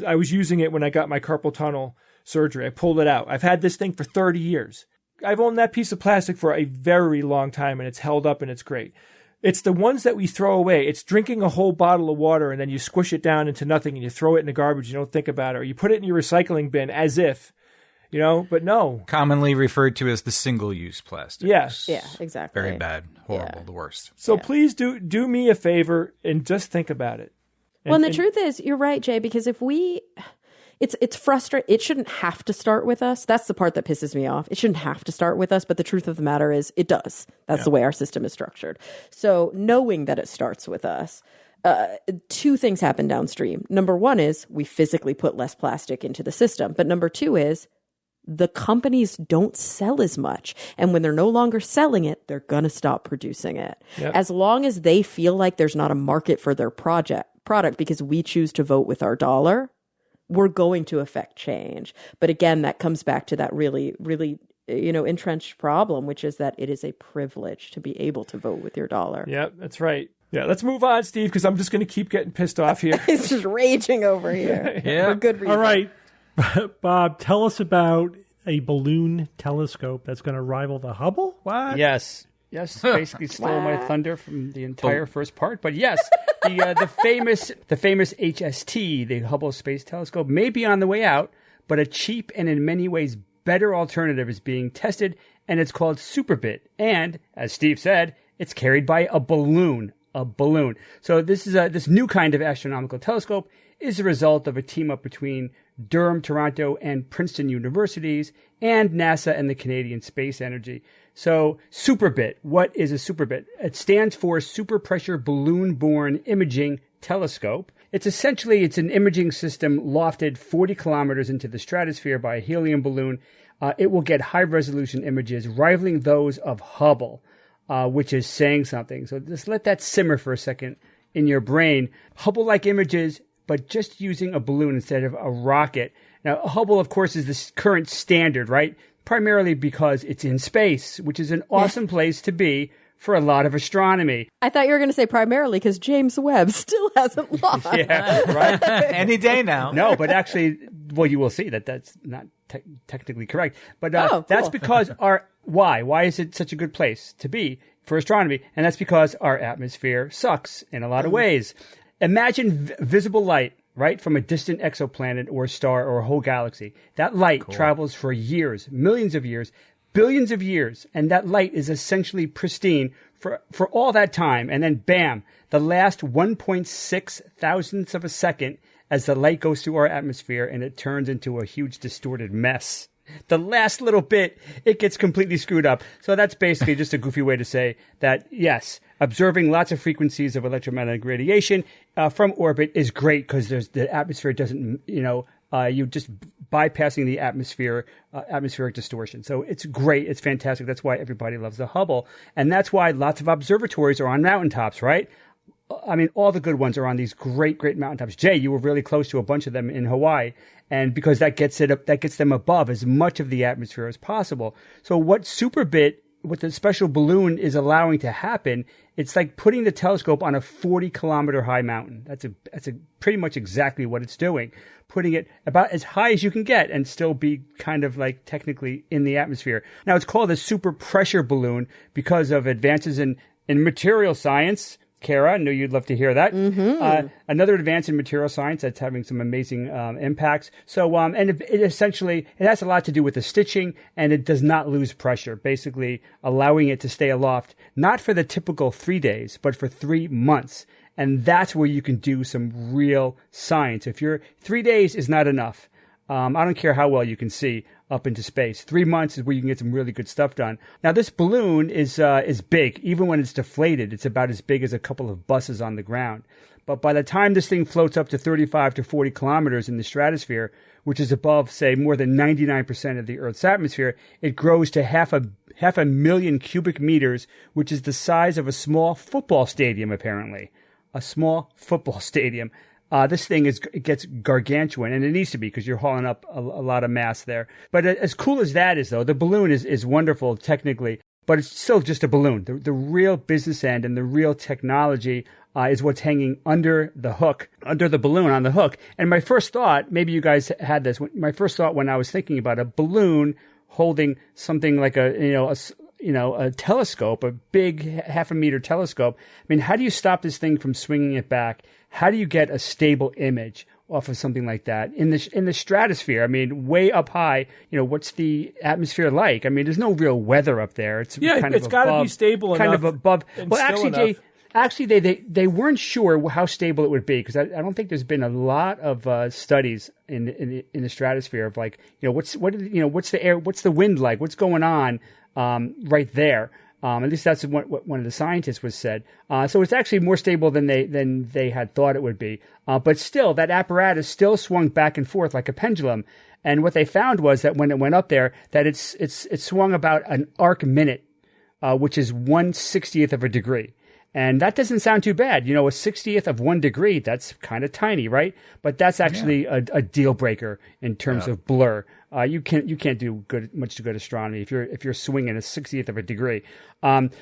I was using it when I got my carpal tunnel surgery. I pulled it out. I've had this thing for 30 years. I've owned that piece of plastic for a very long time, and it's held up and it's great. It's the ones that we throw away. It's drinking a whole bottle of water and then you squish it down into nothing and you throw it in the garbage. You don't think about it, or you put it in your recycling bin as if, but no. Commonly referred to as the single-use plastic. Yes. Yeah, exactly. Very bad. Horrible. Yeah. The worst. So please do me a favor and just think about it. Well, and the truth is, you're right, Jay, because if it's frustrating. It shouldn't have to start with us. That's the part that pisses me off. It shouldn't have to start with us, but the truth of the matter is it does. That's the way our system is structured. So knowing that it starts with us, two things happen downstream. Number one is we physically put less plastic into the system. But number two is the companies don't sell as much. And when they're no longer selling it, they're going to stop producing it. Yep. As long as they feel like there's not a market for their product because we choose to vote with our dollar, we're going to affect change. But again, that comes back to that really, really, entrenched problem, which is that it is a privilege to be able to vote with your dollar. Yeah, that's right. Yeah, let's move on, Steve, because I'm just going to keep getting pissed off here. He's just raging over here for good reason. All right, Bob, tell us about a balloon telescope that's going to rival the Hubble? What? Yes, basically stole my thunder from the entire first part. But yes, the famous HST, the Hubble Space Telescope, may be on the way out, but a cheap and in many ways better alternative is being tested, and it's called Superbit. And, as Steve said, it's carried by a balloon. So this new kind of astronomical telescope is a result of a team-up between Durham, Toronto, and Princeton universities, and NASA and the Canadian Space Agency. So Superbit, what is a Superbit? It stands for Super Pressure Balloon-borne Imaging Telescope. It's an imaging system lofted 40 kilometers into the stratosphere by a helium balloon. It will get high-resolution images rivaling those of Hubble, which is saying something. So just let that simmer for a second in your brain. Hubble-like images, but just using a balloon instead of a rocket. Now, Hubble, of course, is the current standard, right? Primarily because it's in space, which is an awesome place to be for a lot of astronomy. I thought you were going to say primarily because James Webb still hasn't launched. Yeah, right. Any day now. No, but actually, well, you will see that that's not technically correct. But cool. That's because why is it such a good place to be for astronomy? And that's because our atmosphere sucks in a lot of ways. Imagine visible light, right, from a distant exoplanet or a star or a whole galaxy. That light travels for years, millions of years, billions of years, and that light is essentially pristine for all that time. And then, bam, the last 1.6 thousandths of a second as the light goes through our atmosphere and it turns into a huge distorted mess. The last little bit, it gets completely screwed up. So that's basically just a goofy way to say that, yes, observing lots of frequencies of electromagnetic radiation from orbit is great because the atmosphere doesn't, you just bypassing the atmospheric distortion. So it's great. It's fantastic. That's why everybody loves the Hubble. And that's why lots of observatories are on mountaintops, right? I mean, all the good ones are on these great, great mountaintops. Jay, you were really close to a bunch of them in Hawaii. And because that gets them above as much of the atmosphere as possible. So what Superbit with the special balloon is allowing to happen, it's like putting the telescope on a 40-kilometer high mountain. That's pretty much exactly what it's doing. Putting it about as high as you can get and still be kind of like technically in the atmosphere. Now, it's called a super pressure balloon because of advances in material science. Kara, I know you'd love to hear that. Mm-hmm. Another advance in material science that's having some amazing impacts. So, and it essentially, it has a lot to do with the stitching, and it does not lose pressure, basically allowing it to stay aloft, not for the typical 3 days, but for 3 months. And that's where you can do some real science. If 3 days is not enough, I don't care how well you can see up into space. 3 months is where you can get some really good stuff done. Now, this balloon is big. Even when it's deflated, it's about as big as a couple of buses on the ground. But by the time this thing floats up to 35 to 40 kilometers in the stratosphere, which is above, say, more than 99% of the Earth's atmosphere, it grows to half a million cubic meters, which is the size of a small football stadium, apparently. A small football stadium. This thing gets gargantuan, and it needs to be because you're hauling up a lot of mass there. But as cool as that is, though, the balloon is wonderful technically, but it's still just a balloon. The real business end and the real technology is what's hanging under the hook, under the balloon on the hook. And my first thought, maybe you guys had this, my first thought when I was thinking about a balloon holding something like a telescope, a big 0.5 meter telescope. I mean, how do you stop this thing from swinging it back? How do you get a stable image off of something like that in the stratosphere? I mean, way up high. What's the atmosphere like? I mean, there's no real weather up there. It's got to be stable kind enough of above. And Well, still actually, enough. Jay, Actually, they weren't sure how stable it would be because I don't think there's been a lot of studies in the stratosphere of like, what's the air, what's the wind like, what's going on right there. At least that's what one of the scientists was said. So it's actually more stable than they had thought it would be. But still, that apparatus still swung back and forth like a pendulum. And what they found was that when it went up there, that it swung about an arc minute, which is 1/60th of a degree. And that doesn't sound too bad. A 60th of 1 degree, that's kind of tiny, right? But that's actually a deal breaker in terms of blur. You can't do much good astronomy if you're swinging a 60th of a degree.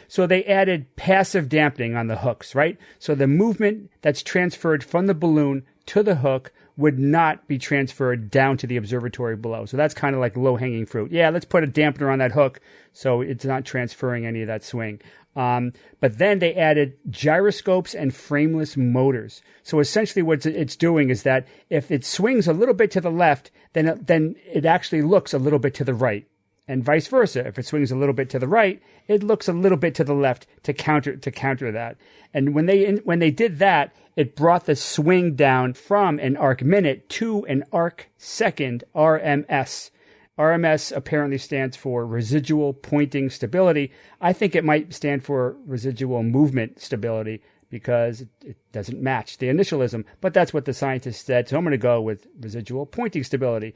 So they added passive dampening on the hooks, right? So the movement that's transferred from the balloon to the hook would not be transferred down to the observatory below. So that's kind of like low-hanging fruit. Yeah, let's put a dampener on that hook so it's not transferring any of that swing. But then they added gyroscopes and frameless motors. So essentially what it's doing is that if it swings a little bit to the left, then it actually looks a little bit to the right. And vice versa. If it swings a little bit to the right, it looks a little bit to the left to counter that. And when they did that, it brought the swing down from an arc minute to an arc second, RMS. RMS apparently stands for residual pointing stability. I think it might stand for residual movement stability because it doesn't match the initialism, but that's what the scientists said. So I'm going to go with residual pointing stability.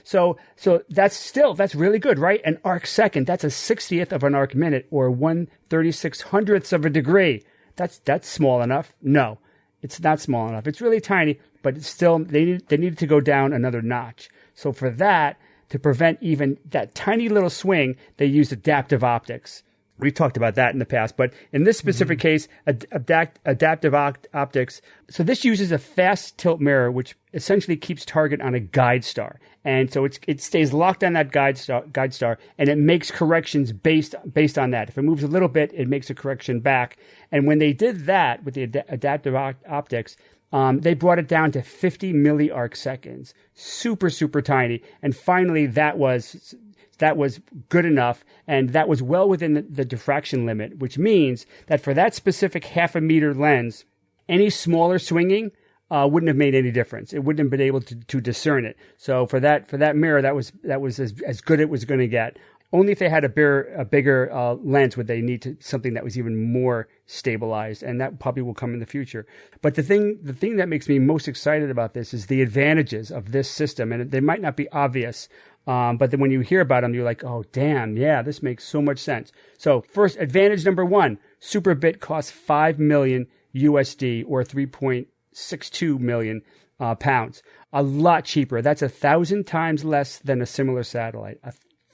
So that's really good, right? An arc second, that's a 60th of an arc minute or 1/3600th of a degree. That's small enough? No, it's not small enough. It's really tiny, but it's still, they needed to go down another notch. So for that, to prevent even that tiny little swing, they used adaptive optics. We've talked about that in the past, but in this specific case, adaptive optics. So this uses a fast tilt mirror, which essentially keeps target on a guide star. And so it stays locked on that guide star, and it makes corrections based on that. If it moves a little bit, it makes a correction back. And when they did that with the adaptive optics, they brought it down to 50 milliarc seconds. Super, super tiny. And finally, that was good enough, and that was well within the diffraction limit, which means that for that specific 0.5 meter lens, any smaller swinging wouldn't have made any difference. It wouldn't have been able to discern it. So for that mirror, that was as good it was going to get. Only if they had a bigger lens would they need something that was even more stabilized, and that probably will come in the future. But the thing that makes me most excited about this is the advantages of this system, and they might not be obvious, but then when you hear about them, you're like, oh, damn, yeah, this makes so much sense. So first, advantage number one, Superbit costs $5 million USD or 3.62 million pounds. A lot cheaper. That's 1,000 times less than a similar satellite.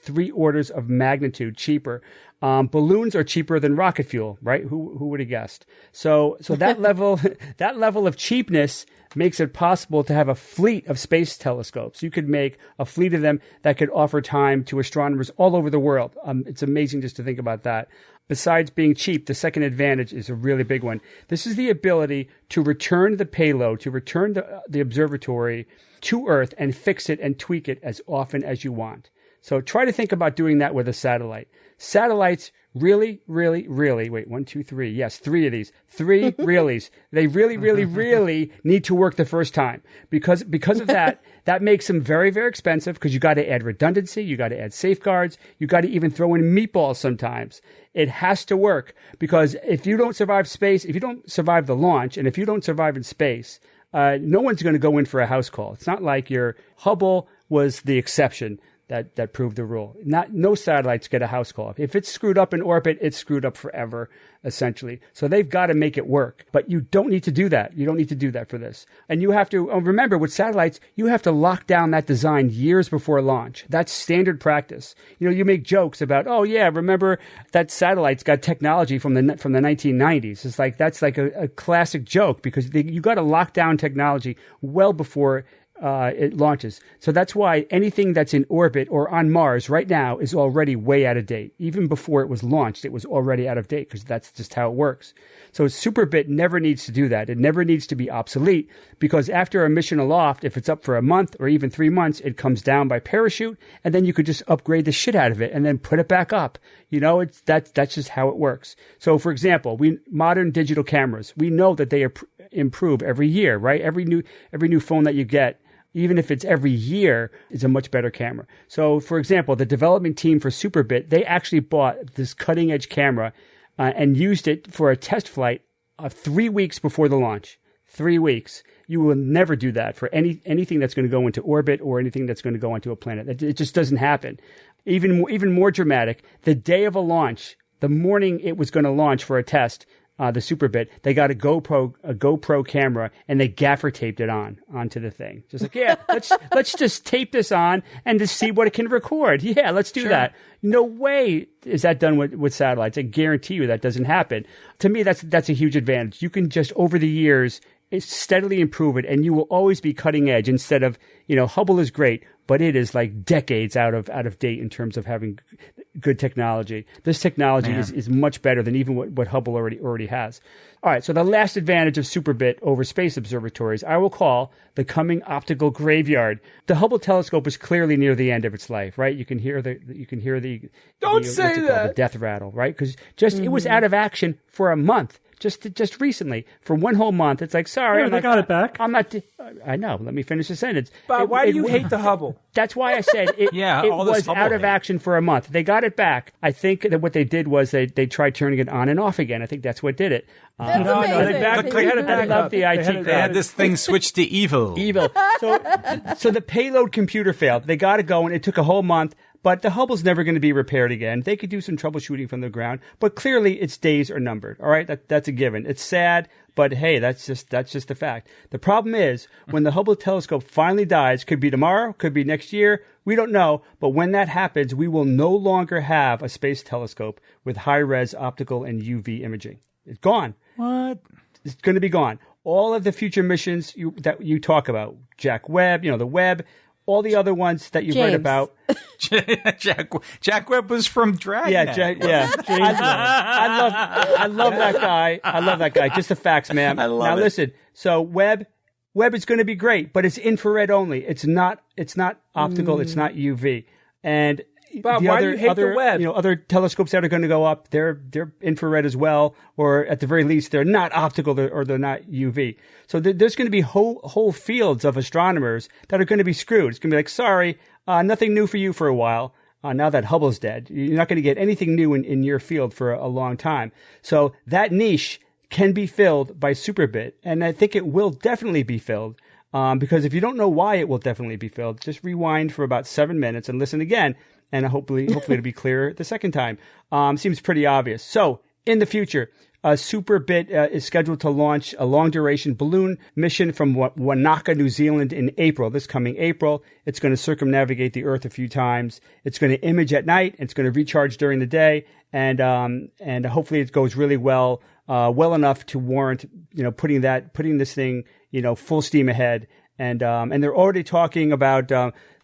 3 orders of magnitude cheaper. Balloons are cheaper than rocket fuel, right? Who would have guessed? So that level of cheapness makes it possible to have a fleet of space telescopes. You could make a fleet of them that could offer time to astronomers all over the world. It's amazing just to think about that. Besides being cheap, the second advantage is a really big one. This is the ability to return the payload, to return the observatory to Earth and fix it and tweak it as often as you want. So try to think about doing that with a satellite. Satellites really, wait, 1, 2, 3. Yes, 3 of these. 3 reallys. They really need to work the first time. Because of that, that makes them very, very expensive because you got to add redundancy, you got to add safeguards, you got to even throw in meatballs sometimes. It has to work because if you don't survive space, if you don't survive the launch, and if you don't survive in space, no one's going to go in for a house call. It's not like your Hubble was the exception that proved the rule. No satellites get a house call. If it's screwed up in orbit, it's screwed up forever, essentially. So they've got to make it work. But you don't need to do that. You don't need to do that for this. And you have to remember with satellites, you have to lock down that design years before launch. That's standard practice. You make jokes about, oh yeah, remember that satellite's got technology from the 1990s. It's like that's like a classic joke because you got to lock down technology well before it launches. So that's why anything that's in orbit or on Mars right now is already way out of date. Even before it was launched, it was already out of date because that's just how it works. So Superbit never needs to do that. It never needs to be obsolete because after a mission aloft, if it's up for a month or even 3 months, it comes down by parachute and then you could just upgrade the shit out of it and then put it back up. That's just how it works. So for example, modern digital cameras, we know that they improve every year, right? Every new phone that you get, even if it's every year, is a much better camera. So, for example, the development team for Superbit, they actually bought this cutting-edge camera and used it for a test flight 3 weeks before the launch. 3 weeks. You will never do that for anything that's going to go into orbit or anything that's going to go onto a planet. It just doesn't happen. Even more dramatic, the day of a launch, the morning it was going to launch for a test, the Superbit, they got a GoPro camera and they gaffer taped it onto the thing. Just like, yeah, let's just tape this on and just see what it can record. Yeah, let's do that. No way is that done with satellites. I guarantee you that doesn't happen. To me, that's a huge advantage. You can just over the years steadily improve it, and you will always be cutting edge instead of, Hubble is great, but it is like decades out of date in terms of having good technology. This technology is much better than even what Hubble already has. All right, so the last advantage of Superbit over space observatories, I will call the coming optical graveyard. The Hubble telescope is clearly near the end of its life, right? You can hear the death rattle, right? Because it was out of action for a month. Just recently, for one whole month, it's like, sorry, they got it back. I'm not. I know. Let me finish the sentence. But why do you hate the Hubble? That's why I said it. It was out of action for a month. They got it back. I think that what they did was they tried turning it on and off again. I think that's what did it. They had it back. I love the IT. They had this thing switched to evil. Evil. So the payload computer failed. They got it going. It took a whole month. But the Hubble's never going to be repaired again. They could do some troubleshooting from the ground, but clearly its days are numbered. All right, that's a given. It's sad, but hey, that's just a fact. The problem is when the Hubble telescope finally dies, could be tomorrow, could be next year, we don't know. But when that happens, we will no longer have a space telescope with high-res optical and UV imaging. It's gone. What? It's going to be gone. All of the future missions that you talk about, Jack Webb, the Webb. All the other ones that you've read about. Jack Webb was from Dragnet. Yeah. I love that guy. I love that guy. Just the facts, man. Now listen. So Webb is going to be great, but it's infrared only. It's not optical. It's not UV. And Bob, why do you hate the Webb? Other telescopes that are going to go up, they're infrared as well, or at the very least, they're not optical or they're not UV. So there's going to be whole fields of astronomers that are going to be screwed. It's going to be like, sorry, nothing new for you for a while. Now that Hubble's dead, you're not going to get anything new in your field for a long time. So that niche can be filled by Superbit, and I think it will definitely be filled. Because if you don't know why it will definitely be filled, just rewind for about 7 minutes and listen again. And hopefully it'll be clearer the second time. Seems pretty obvious. So in the future, Superbit is scheduled to launch a long-duration balloon mission from Wanaka, New Zealand in April, this coming April. It's going to circumnavigate the Earth a few times. It's going to image at night. It's going to recharge during the day. And hopefully it goes really well enough to warrant, putting this thing, full steam ahead. And they're already talking about,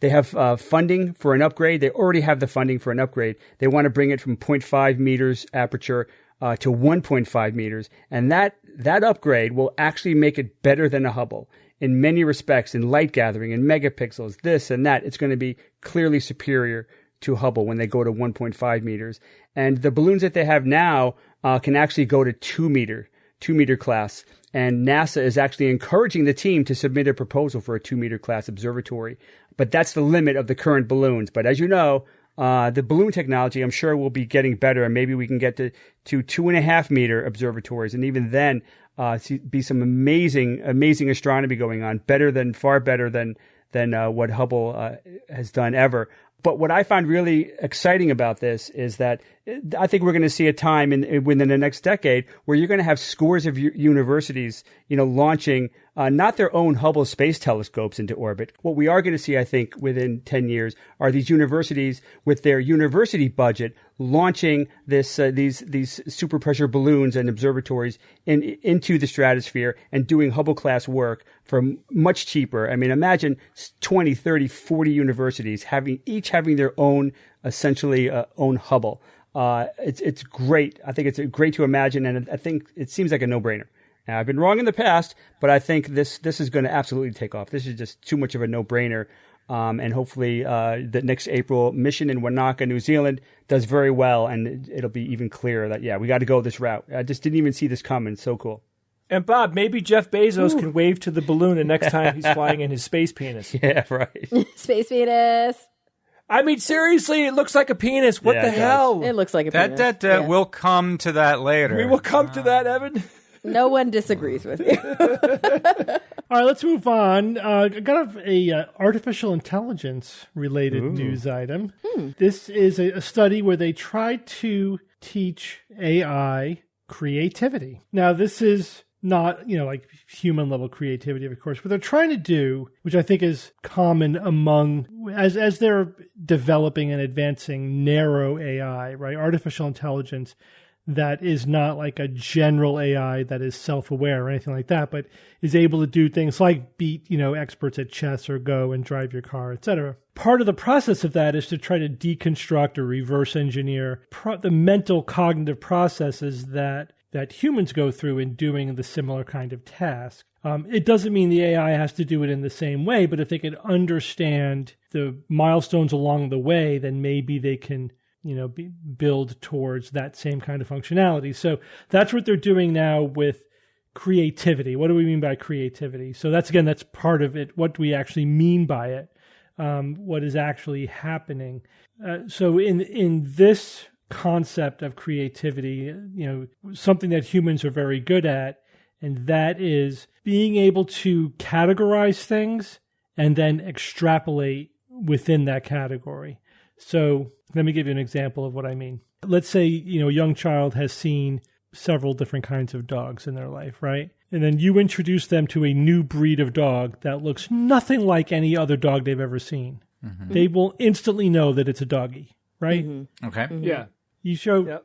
they have funding for an upgrade. They already have the funding for an upgrade. They want to bring it from 0.5 meters aperture to 1.5 meters. And that upgrade will actually make it better than a Hubble in many respects, in light gathering, in megapixels, this and that. It's going to be clearly superior to Hubble when they go to 1.5 meters. And the balloons that they have now can actually go to 2 meter class. And NASA is actually encouraging the team to submit a proposal for a 2-meter class observatory. But that's the limit of the current balloons. But as you know, the balloon technology, I'm sure, will be getting better. And maybe we can get to 2.5-meter observatories. And even then, be some amazing astronomy going on. Far better than what Hubble has done ever. But what I find really exciting about this is that I think we're going to see a time within the next decade where you're going to have scores of universities, launching not their own Hubble Space Telescopes into orbit. What we are going to see, I think, within 10 years are these universities with their university budget launching these super pressure balloons and observatories into the stratosphere and doing Hubble-class work for much cheaper. I mean, imagine 20, 30, 40 universities each having their own, essentially, own Hubble. It's great. I think it's great to imagine, and I think it seems like a no-brainer. Now, I've been wrong in the past, but I think this is going to absolutely take off. This is just too much of a no-brainer. And hopefully the next April mission in Wanaka, New Zealand does very well, and it'll be even clearer that, we got to go this route. I just didn't even see this coming. So cool. And Bob, maybe Jeff Bezos can wave to the balloon the next time he's flying in his space penis. Yeah, right. Space penis. I mean, seriously, it looks like a penis. What the hell? It looks like a penis. We'll come to that later. We will come to that, Evan. No one disagrees with you. All right, let's move on. I got a artificial intelligence related news item. This is a study where they tried to teach AI creativity. Now, this is not, like human level creativity, of course. What they're trying to do, which I think is common among, as they're developing and advancing narrow AI, right? Artificial intelligence that is not like a general AI that is self-aware or anything like that, but is able to do things like beat, experts at chess or Go and drive your car, etc. Part of the process of that is to try to deconstruct or reverse engineer the mental cognitive processes that humans go through in doing the similar kind of task. It doesn't mean the AI has to do it in the same way, but if they can understand the milestones along the way, then maybe they can build towards that same kind of functionality. So that's what they're doing now with creativity. What do we mean by creativity? So that's part of it. What do we actually mean by it? What is actually happening? So in this concept of creativity, something that humans are very good at, and that is being able to categorize things and then extrapolate within that category. So let me give you an example of what I mean. Let's say, a young child has seen several different kinds of dogs in their life, right? And then you introduce them to a new breed of dog that looks nothing like any other dog they've ever seen. Mm-hmm. They will instantly know that it's a doggy, right? Mm-hmm. Okay. Mm-hmm. Yeah. You show,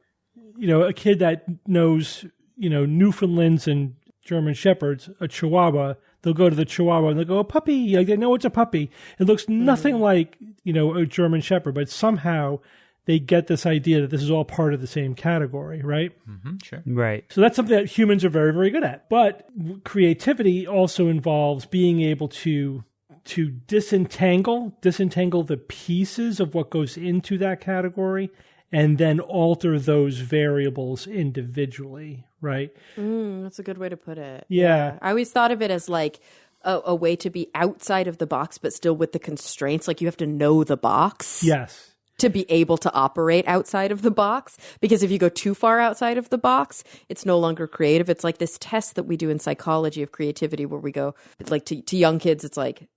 a kid that knows, Newfoundlands and German Shepherds, a Chihuahua, they'll go to the Chihuahua and they'll go, a puppy. Like, they know it's a puppy. It looks nothing like, a German Shepherd, but somehow they get this idea that this is all part of the same category, right? Mm-hmm, sure. Right. So that's something that humans are very, very good at. But creativity also involves being able to disentangle the pieces of what goes into that category and then alter those variables individually, right? That's a good way to put it. Yeah. I always thought of it as like a way to be outside of the box, but still with the constraints. Like you have to know the box. Yes. To be able to operate outside of the box. Because if you go too far outside of the box, it's no longer creative. It's like this test that we do in psychology of creativity where we go, like to young kids, it's like,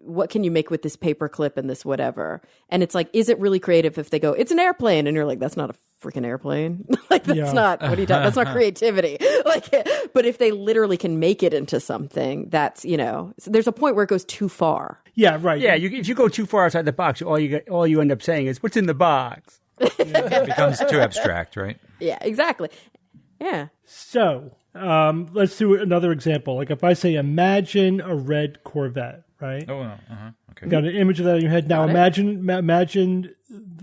what can you make with this paper clip and this whatever? And it's like, is it really creative if they go, it's an airplane? And you're like, that's not a freaking airplane. Like, that's not, what are you talking? That's not creativity. Like, but if they literally can make it into something, that's, so there's a point where it goes too far. Yeah, right. Yeah, if you go too far outside the box, all you end up saying is, what's in the box? It becomes too abstract, right? Yeah, exactly. Yeah. So let's do another example. Like if I say, imagine a red Corvette, right? Oh, uh-huh. Okay. You got an image of that in your head. Now imagine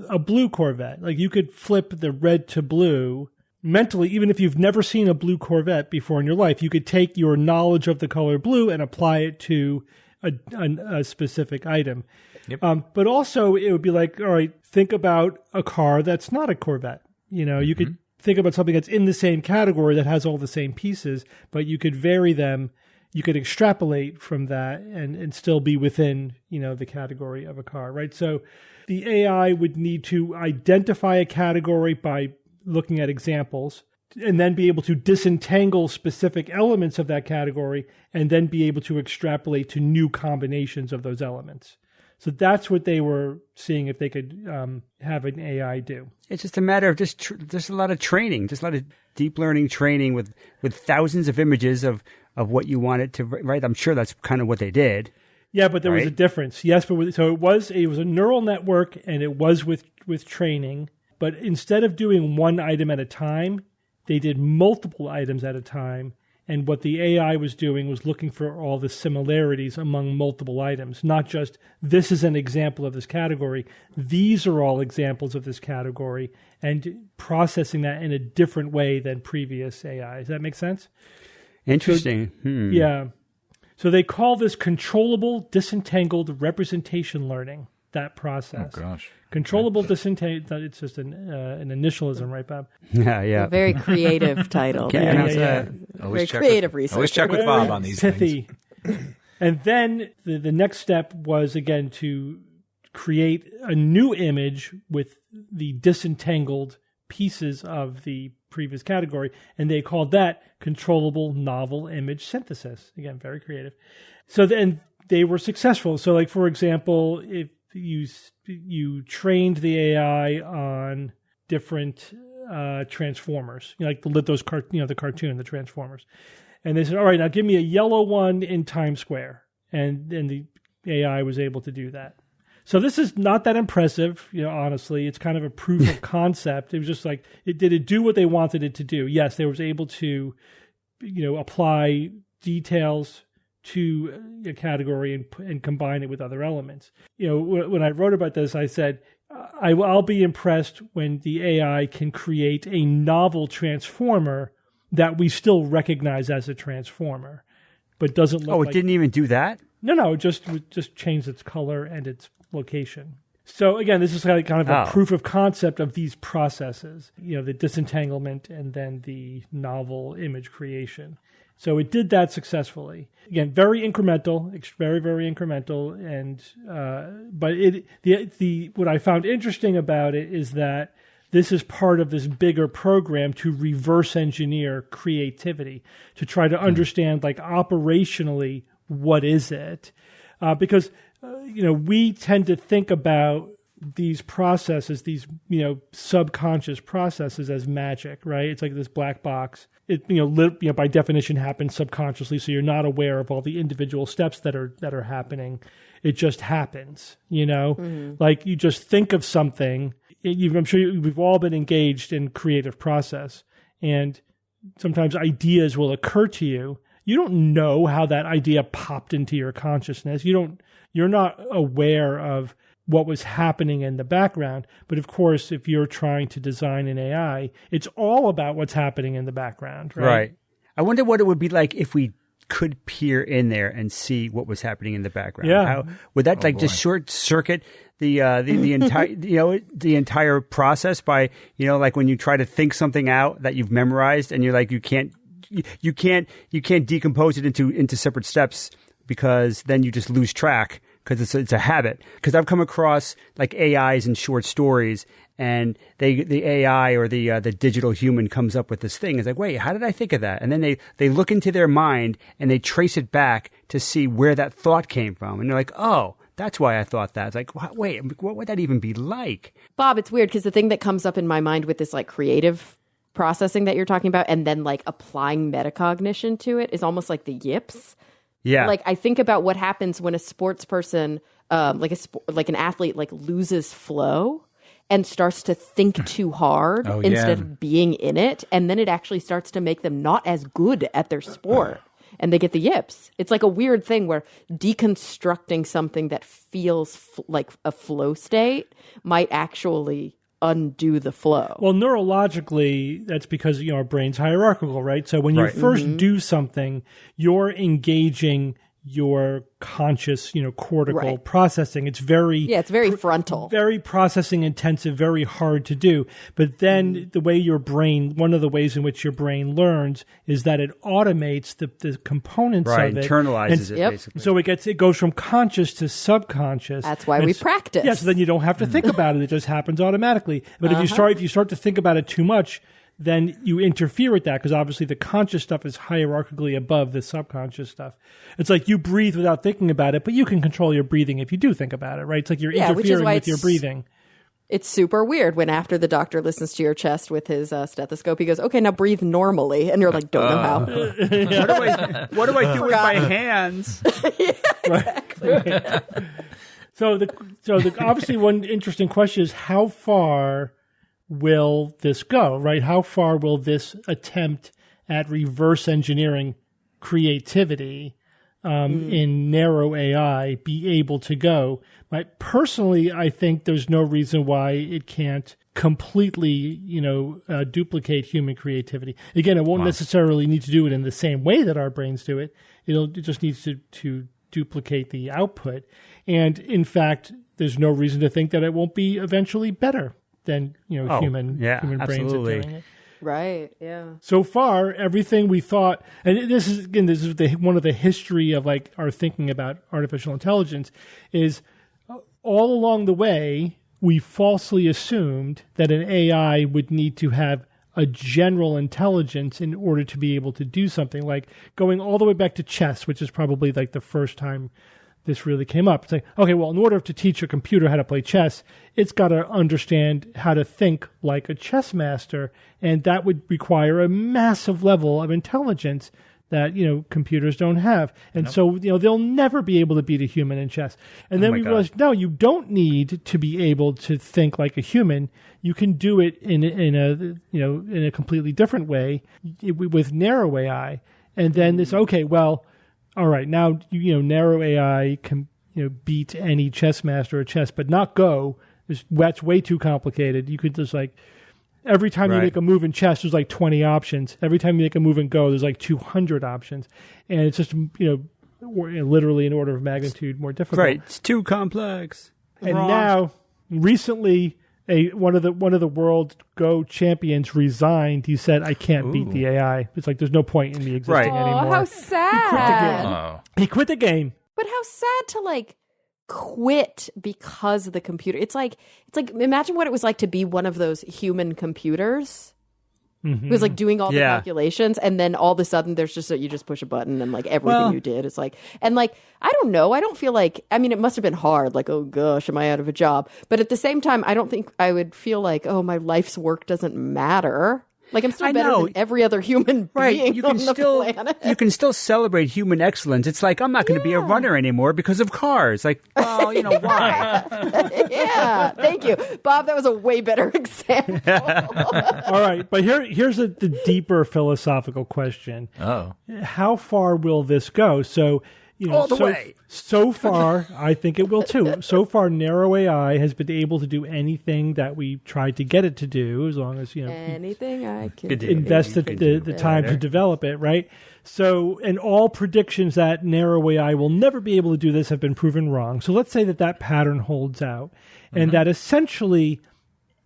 a blue Corvette. Like you could flip the red to blue mentally, even if you've never seen a blue Corvette before in your life. You could take your knowledge of the color blue and apply it to a specific item. Yep. But also it would be like, all right, think about a car that's not a Corvette. You could think about something that's in the same category that has all the same pieces, but you could vary them. You could extrapolate from that and still be within, the category of a car, right? So the AI would need to identify a category by looking at examples and then be able to disentangle specific elements of that category and then be able to extrapolate to new combinations of those elements. So that's what they were seeing if they could have an AI do. It's just a matter of just a lot of training, just a lot of deep learning training with thousands of images of of what you want it to write. I'm sure that's kind of what they did. Yeah, but there was a difference. Yes, but so it was a neural network, and it was with training. But instead of doing one item at a time, they did multiple items at a time. And what the AI was doing was looking for all the similarities among multiple items, not just this is an example of this category. These are all examples of this category, and processing that in a different way than previous AI. Does that make sense? Interesting. Yeah. So they call this controllable disentangled representation learning, that process. Oh, gosh. Controllable disentangled, it's just an initialism, right, Bob? Yeah. A very creative title. Yeah. Very creative research. Always check with Bob on these Pithy. things. And then the next step was, again, to create a new image with the disentangled pieces of the previous category, and they called that controllable novel image synthesis. Again, very creative. So then they were successful. So, like, for example, if you trained the AI on different Transformers, like the cartoon, the Transformers, and they said, all right, now give me a yellow one in Times Square, and the AI was able to do that. So this is not that impressive, honestly. It's kind of a proof of concept. It was just like, did it do what they wanted it to do? Yes, they was able to, apply details to a category and combine it with other elements. When I wrote about this, I said, I'll be impressed when the AI can create a novel transformer that we still recognize as a transformer, but doesn't look like... it didn't even do that? No, just changed its color and its location. So again, this is kind of a proof of concept of these processes, the disentanglement and then the novel image creation. So it did that successfully. Again, very incremental, very, very incremental. And but what I found interesting about it is that this is part of this bigger program to reverse engineer creativity, to try to understand, like, operationally, what is it? Because we tend to think about these processes, these subconscious processes, as magic, right? It's like this black box. It by definition happens subconsciously, so you're not aware of all the individual steps that are happening. It just happens, Like, you just think of something. I'm sure we've all been engaged in creative process, and sometimes ideas will occur to you. You don't know how that idea popped into your consciousness. You're not aware of what was happening in the background. But of course, if you're trying to design an AI, it's all about what's happening in the background, right? Right. I wonder what it would be like if we could peer in there and see what was happening in the background. Yeah. Would that just short circuit the entire the entire process by like when you try to think something out that you've memorized and you're like you can't decompose it into separate steps because then you just lose track because it's a habit. Because I've come across like AIs in short stories, and the AI or the digital human comes up with this thing. It's like, wait, how did I think of that? And then they look into their mind and they trace it back to see where that thought came from, and they're like, oh, that's why I thought that. It's like, wait, what would that even be like? Bob, it's weird because the thing that comes up in my mind with this like creative processing that you're talking about and then like applying metacognition to it is almost like the yips. Yeah. Like I think about what happens when a sports person, like an athlete, like loses flow and starts to think too hard instead of being in it. And then it actually starts to make them not as good at their sport. And they get the yips. It's like a weird thing where deconstructing something that feels like a flow state might actually undo the flow. Well, neurologically, that's because our brain's hierarchical, right? So when you first do something, you're engaging your conscious, cortical processing. It's very frontal, very processing intensive, very hard to do. But then the way one of the ways in which your brain learns is that it automates the components of it, internalizes it basically. So it goes from conscious to subconscious. That's why we practice. Yes, so then you don't have to think about it; it just happens automatically. But if you start to think about it too much, then you interfere with that because obviously the conscious stuff is hierarchically above the subconscious stuff. It's like you breathe without thinking about it, but you can control your breathing if you do think about it, right? It's like you're interfering with your breathing. It's super weird when after the doctor listens to your chest with his stethoscope, he goes, okay, now breathe normally. And you're like, don't know how. What do I do with my hands? Exactly. So obviously one interesting question is how far will this go, right? How far will this attempt at reverse engineering creativity in narrow AI be able to go? Personally, I think there's no reason why it can't completely, duplicate human creativity. Again, it won't necessarily need to do it in the same way that our brains do it. It just needs to duplicate the output. And in fact, there's no reason to think that it won't be eventually better than human brains are doing it. Right. Yeah. So far, everything we thought, and this is one of the history of like our thinking about artificial intelligence, is all along the way we falsely assumed that an AI would need to have a general intelligence in order to be able to do something. Like going all the way back to chess, which is probably like the first time this really came up. It's like, okay, well, in order to teach a computer how to play chess, it's got to understand how to think like a chess master, and that would require a massive level of intelligence that computers don't have, and so they'll never be able to beat a human in chess. And then we realized, no, you don't need to be able to think like a human. You can do it in a completely different way with narrow AI. And then it's okay. Well, all right, now narrow AI can beat any chess master at chess, but not Go. That's way too complicated. You could just every time you make a move in chess, there's like 20 options. Every time you make a move in Go, there's like 200 options, and it's just literally an order of magnitude more difficult. Right, it's too complex. And now, recently, one of the world Go champions resigned. He said, "I can't beat the AI." It's like there's no point in me existing anymore. Oh, how sad! He quit the game. But how sad to quit because of the computer. It's like imagine what it was like to be one of those human computers. It was doing all the calculations, and then all of a sudden there's just you just push a button and everything you did is and I don't know, I don't feel like, I mean, it must have been hard, oh gosh, am I out of a job? But at the same time, I don't think I would feel oh, my life's work doesn't matter. I'm still better than every other human being on the planet. You can still celebrate human excellence. It's I'm not going to be a runner anymore because of cars. Well, why? Yeah, thank you, Bob. That was a way better example. All right, but here's the deeper philosophical question. Oh, how far will this go? So, all the way. So far, I think it will too. So far, narrow AI has been able to do anything that we tried to get it to do, as long as anything I can invest the time to develop it, right? So, and all predictions that narrow AI will never be able to do this have been proven wrong. So let's say that pattern holds out, and that essentially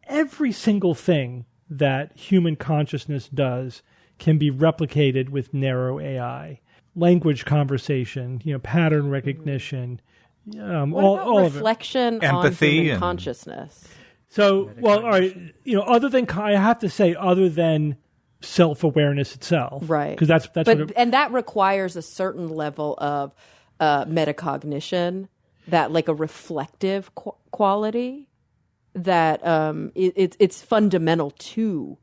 every single thing that human consciousness does can be replicated with narrow AI. Language conversation, pattern recognition, all of it. Reflection, empathy, on human consciousness. So, well, all right, other than, I have to say, other than self-awareness itself, right? Because that's and that requires a certain level of metacognition, that a reflective quality that it's fundamental to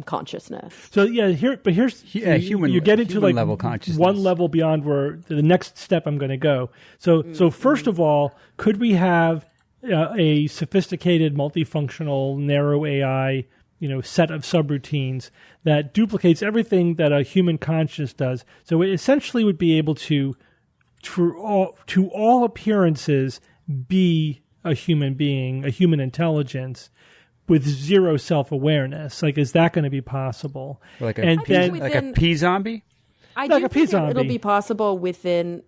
consciousness. So here's human. You get into level consciousness, one level beyond where the next step I'm going to go. So first of all, could we have a sophisticated, multifunctional, narrow AI, set of subroutines that duplicates everything that a human conscious does? So it essentially would be able to all appearances, be a human being, a human intelligence, with zero self-awareness. Is that going to be possible? Like a pea zombie? I do think it'll be possible within,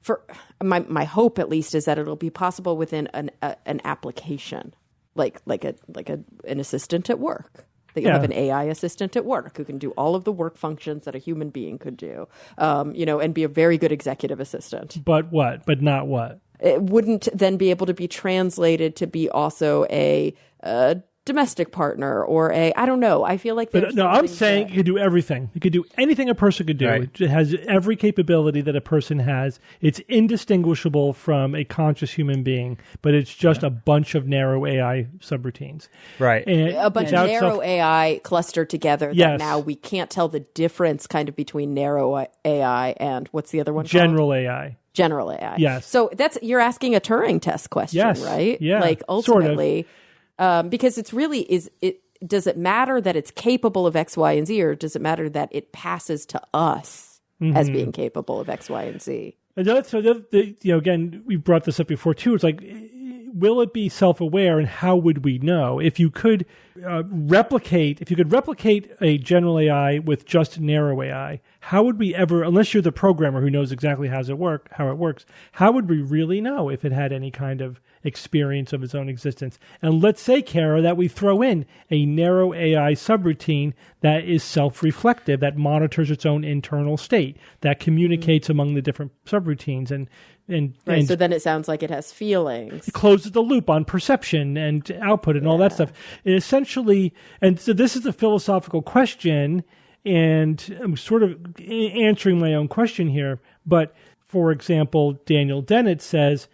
for my hope at least, is that it'll be possible within an application, like an assistant at work. That you'll have an AI assistant at work who can do all of the work functions that a human being could do, and be a very good executive assistant. But what? But not what? It wouldn't then be able to be translated to be also a domestic partner or I don't know. I feel like But no, I'm saying it could do everything. It could do anything a person could do. Right. It has every capability that a person has. It's indistinguishable from a conscious human being, but it's just a bunch of narrow AI subroutines. Right. And a bunch of narrow AI clustered together that now we can't tell the difference kind of between narrow AI and what's the other one general called? AI. General AI. Yes. So you're asking a Turing test question, Yes. right? Yeah. Like ultimately, sort of. because it's really does it matter that it's capable of X, Y, and Z, or does it matter that it passes to us as being capable of X, Y, and Z? Again, we brought this up before too. It's like, will it be self-aware, and how would we know? If you could replicate a general AI with just narrow AI, how would we ever, unless you're the programmer who knows exactly how it works, how would we really know if it had any kind of experience of its own existence? And let's say, Kara, that we throw in a narrow AI subroutine that is self-reflective, that monitors its own internal state, that communicates among the different subroutines, and so then it sounds like it has feelings. It closes the loop on perception and output and all that stuff. And essentially, and so this is a philosophical question, and I'm sort of answering my own question here. But for example, Daniel Dennett says,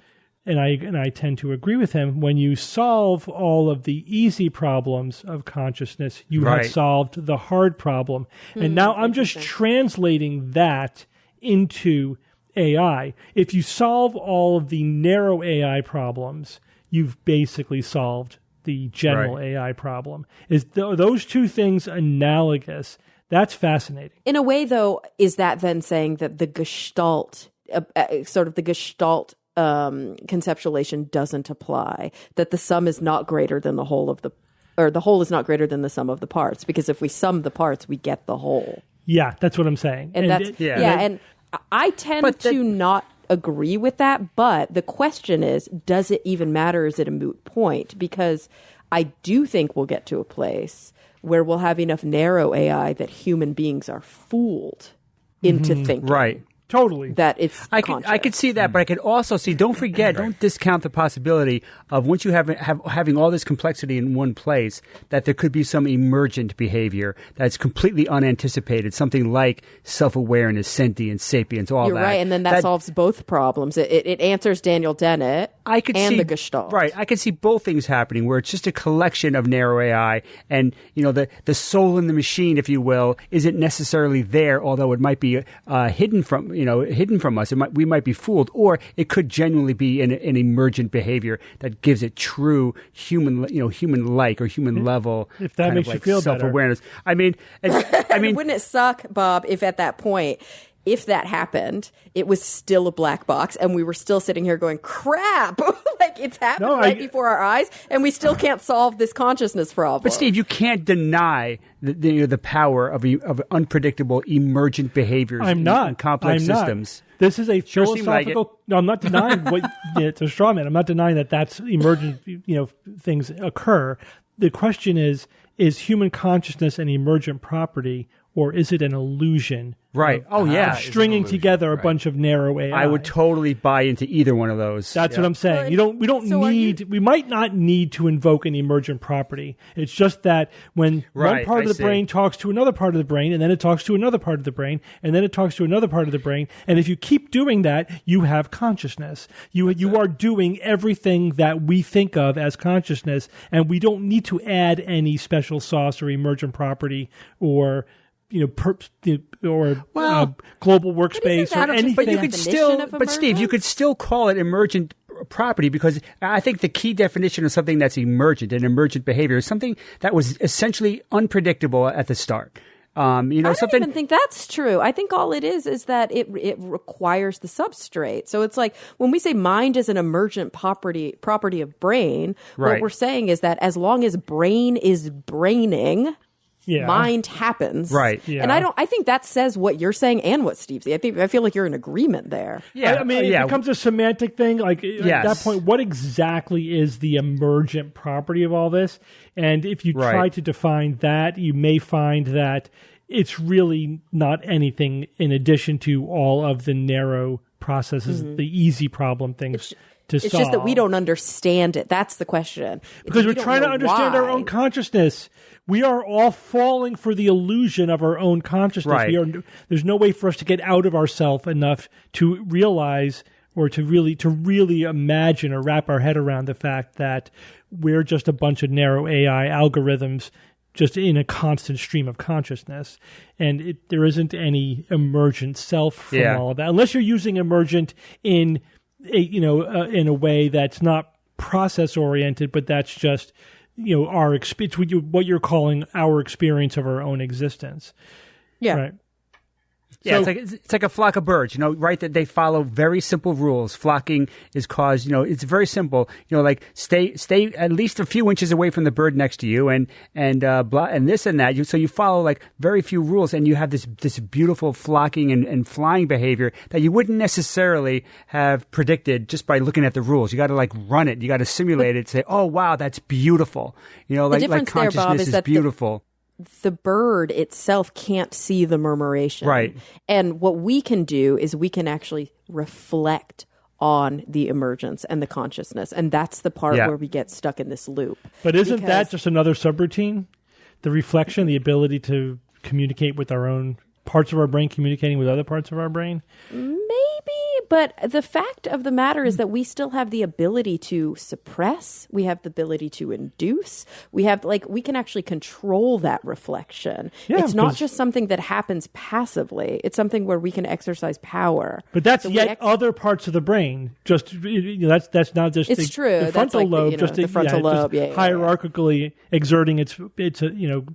and I tend to agree with him, when you solve all of the easy problems of consciousness, you have solved the hard problem. And now I'm just translating that into AI. If you solve all of the narrow AI problems, you've basically solved the general AI problem. Is those two things analogous? That's fascinating. In a way, though, is that then saying that the Gestalt, sort of the Gestalt conceptualization doesn't apply? That the sum is not greater than the whole or the whole is not greater than the sum of the parts? Because if we sum the parts, we get the whole. Yeah, that's what I'm saying. And and I tend to not agree with that, but the question is, does it even matter? Is it a moot point? Because I do think we'll get to a place where we'll have enough narrow AI that human beings are fooled into thinking. Right. Totally. That it's I could see that, but I could also see, don't forget, don't discount the possibility of once you having all this complexity in one place, that there could be some emergent behavior that's completely unanticipated, something like self-awareness, sentience, sapience, all You're that. right, and then that solves both problems. It answers Daniel Dennett the Gestalt. Right. I could see both things happening, where it's just a collection of narrow AI, and the soul in the machine, if you will, isn't necessarily there, although it might be hidden from us. We might be fooled, or it could genuinely be an emergent behavior that gives it true human-like or human level. If that makes you feel self-awareness. Better. I mean, wouldn't it suck, Bob, if at that point, if that happened, it was still a black box and we were still sitting here going, crap, like it's happened before our eyes and we still can't solve this consciousness problem. But Steve, you can't deny the power of unpredictable emergent behaviors in complex systems. This is a philosophical. No, I'm not denying it's a straw man. I'm not denying that that's emergent. Things occur. The question is human consciousness an emergent property, or is it an illusion? Right. Stringing together a bunch of narrow AI. I would totally buy into either one of those. That's what I'm saying. We might not need to invoke an emergent property. It's just that when one part of the brain talks to another part of the brain, and then it talks to another part of the brain, and then it talks to another part of the brain, and if you keep doing that, you have consciousness. You are doing everything that we think of as consciousness, and we don't need to add any special sauce or emergent property or global workspace or anything. But you could still, Steve, you could still call it emergent property, because I think the key definition of something that's emergent, an emergent behavior, is something that was essentially unpredictable at the start. I don't even think that's true. I think all it is that it requires the substrate. So it's like when we say mind is an emergent property of brain, what we're saying is that as long as brain is braining, mind happens. Right. Yeah. And I think that says what you're saying and what Steve's saying. I feel like you're in agreement there. Yeah. It becomes a semantic thing. Like at that point, what exactly is the emergent property of all this? And if you try to define that, you may find that it's really not anything in addition to all of the narrow processes, the easy problem things to solve. It's just that we don't understand it. That's the question. Because we're trying to understand our own consciousness. We are all falling for the illusion of our own consciousness. Right. There's no way for us to get out of ourselves enough to realize or to really imagine or wrap our head around the fact that we're just a bunch of narrow AI algorithms just in a constant stream of consciousness. And there isn't any emergent self from all of that. Unless you're using emergent in in a way that's not process oriented, but that's just our experience, what you're calling our experience of our own existence. Yeah. Right. Yeah, it's like a flock of birds, right? That they follow very simple rules. Flocking is caused, it's very simple. Like stay at least a few inches away from the bird next to you, and this and that. So you follow like very few rules, and you have this beautiful flocking and flying behavior that you wouldn't necessarily have predicted just by looking at the rules. You got to like run it. You got to simulate it. Say, oh wow, that's beautiful. Like consciousness there, Bob, is that beautiful. The bird itself can't see the murmuration. Right. And what we can do is we can actually reflect on the emergence and the consciousness. And that's the part where we get stuck in this loop. But isn't that just another subroutine? The reflection, the ability to communicate with our own parts of our brain, communicating with other parts of our brain? Maybe, but the fact of the matter is that we still have the ability to suppress. We have the ability to induce. We can actually control that reflection. Yeah, it's not just something that happens passively. It's something where we can exercise power. But that's other parts of the brain. Just that's not just it's true. The frontal lobe. The frontal lobe, hierarchically exerting its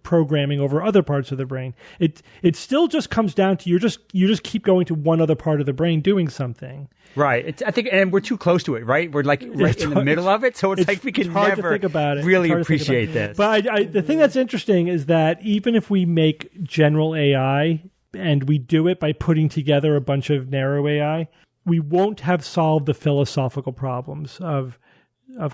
programming over other parts of the brain. It still just comes down to you just keep going to one other part of the brain doing something. Right. I think, and we're too close to it, right? We're like right in the middle of it, so it's like we can never really appreciate this. But the thing that's interesting is that even if we make general AI and we do it by putting together a bunch of narrow AI, we won't have solved the philosophical problems of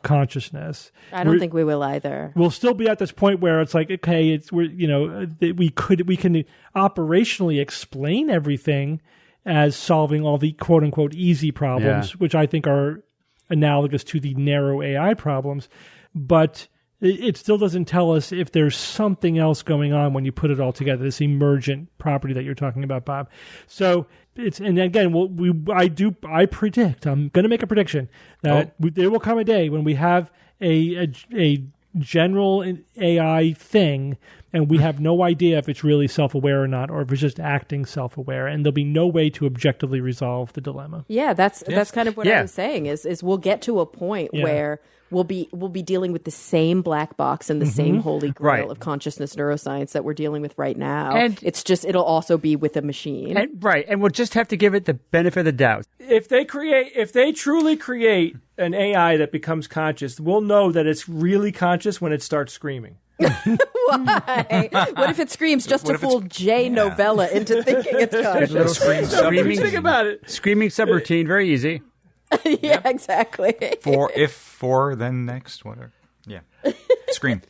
consciousness. I don't think we will either. We'll still be at this point where it's like, okay, we can operationally explain everything as solving all the quote unquote easy problems, which I think are analogous to the narrow AI problems, but it still doesn't tell us if there's something else going on when you put it all together, this emergent property that you're talking about, Bob. So and again, I predict, I'm going to make a prediction that there will come a day when we have a general AI thing and we have no idea if it's really self-aware or not, or if it's just acting self-aware, and there'll be no way to objectively resolve the dilemma. Yeah, that's kind of what I was saying is we'll get to a point where we'll be dealing with the same black box and the same holy grail of consciousness neuroscience that we're dealing with right now. And it's just it'll also be with a machine. And we'll just have to give it the benefit of the doubt. If they truly create an AI that becomes conscious, we'll know that it's really conscious when it starts screaming. Why? What if it screams just to fool Jay Novella into thinking it's conscious? Little screaming. Think about it. Screaming subroutine, very easy. Yeah, exactly. For then next, whatever. Yeah, scream.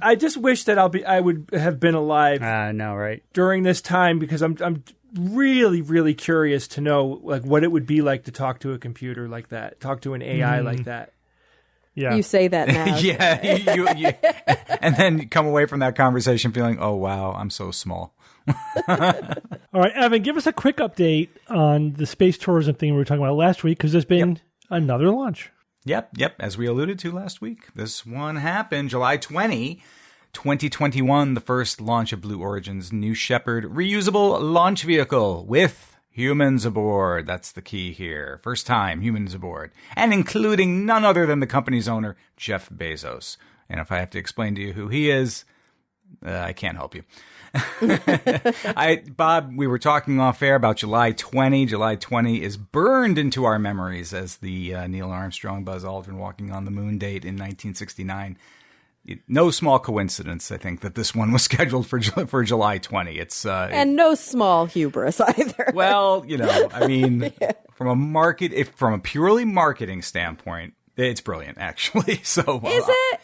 I just wish that I would have been alive. No, right during this time, because I'm really, really curious to know like what it would be like to talk to a computer like that, talk to an AI like that. Yeah, you say that now. Yeah, and then come away from that conversation feeling, oh wow, I'm so small. All right, Evan, give us a quick update on the space tourism thing we were talking about last week, because there's been another launch. Yep. As we alluded to last week, this one happened July 20, 2021, the first launch of Blue Origin's New Shepard reusable launch vehicle with humans aboard. That's the key here. First time humans aboard, and including none other than the company's owner, Jeff Bezos. And if I have to explain to you who he is, I can't help you. Bob, we were talking off air about July 20. July 20 is burned into our memories as the Neil Armstrong, Buzz Aldrin walking on the moon date in 1969. No small coincidence, I think, that this one was scheduled for July 20. It's and no small hubris either. Well, I mean, from a purely marketing standpoint, it's brilliant, actually. So is it?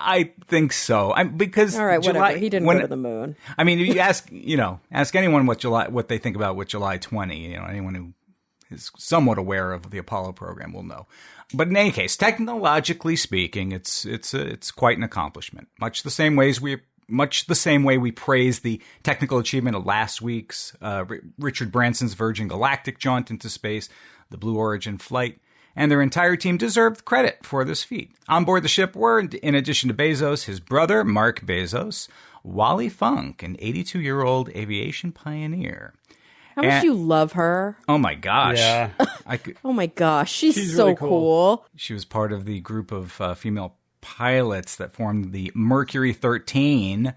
I think so. Because all right, whatever. He didn't go to the moon. I mean, if you ask anyone what they think about with July 20. Anyone who is somewhat aware of the Apollo program will know. But in any case, technologically speaking, it's quite an accomplishment. Much the same way we praise the technical achievement of last week's Richard Branson's Virgin Galactic jaunt into space, the Blue Origin flight, and their entire team deserved credit for this feat. On board the ship were, in addition to Bezos, his brother, Mark Bezos, Wally Funk, an 82-year-old aviation pioneer. How much do you love her? Oh, my gosh. Yeah. Oh, my gosh. She's so really cool. She was part of the group of female pilots that formed the Mercury 13.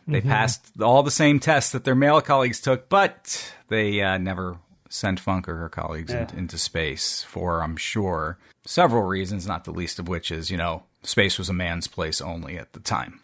They passed all the same tests that their male colleagues took, but they never sent Funk or her colleagues into space for, I'm sure, several reasons, not the least of which is, space was a man's place only at the time.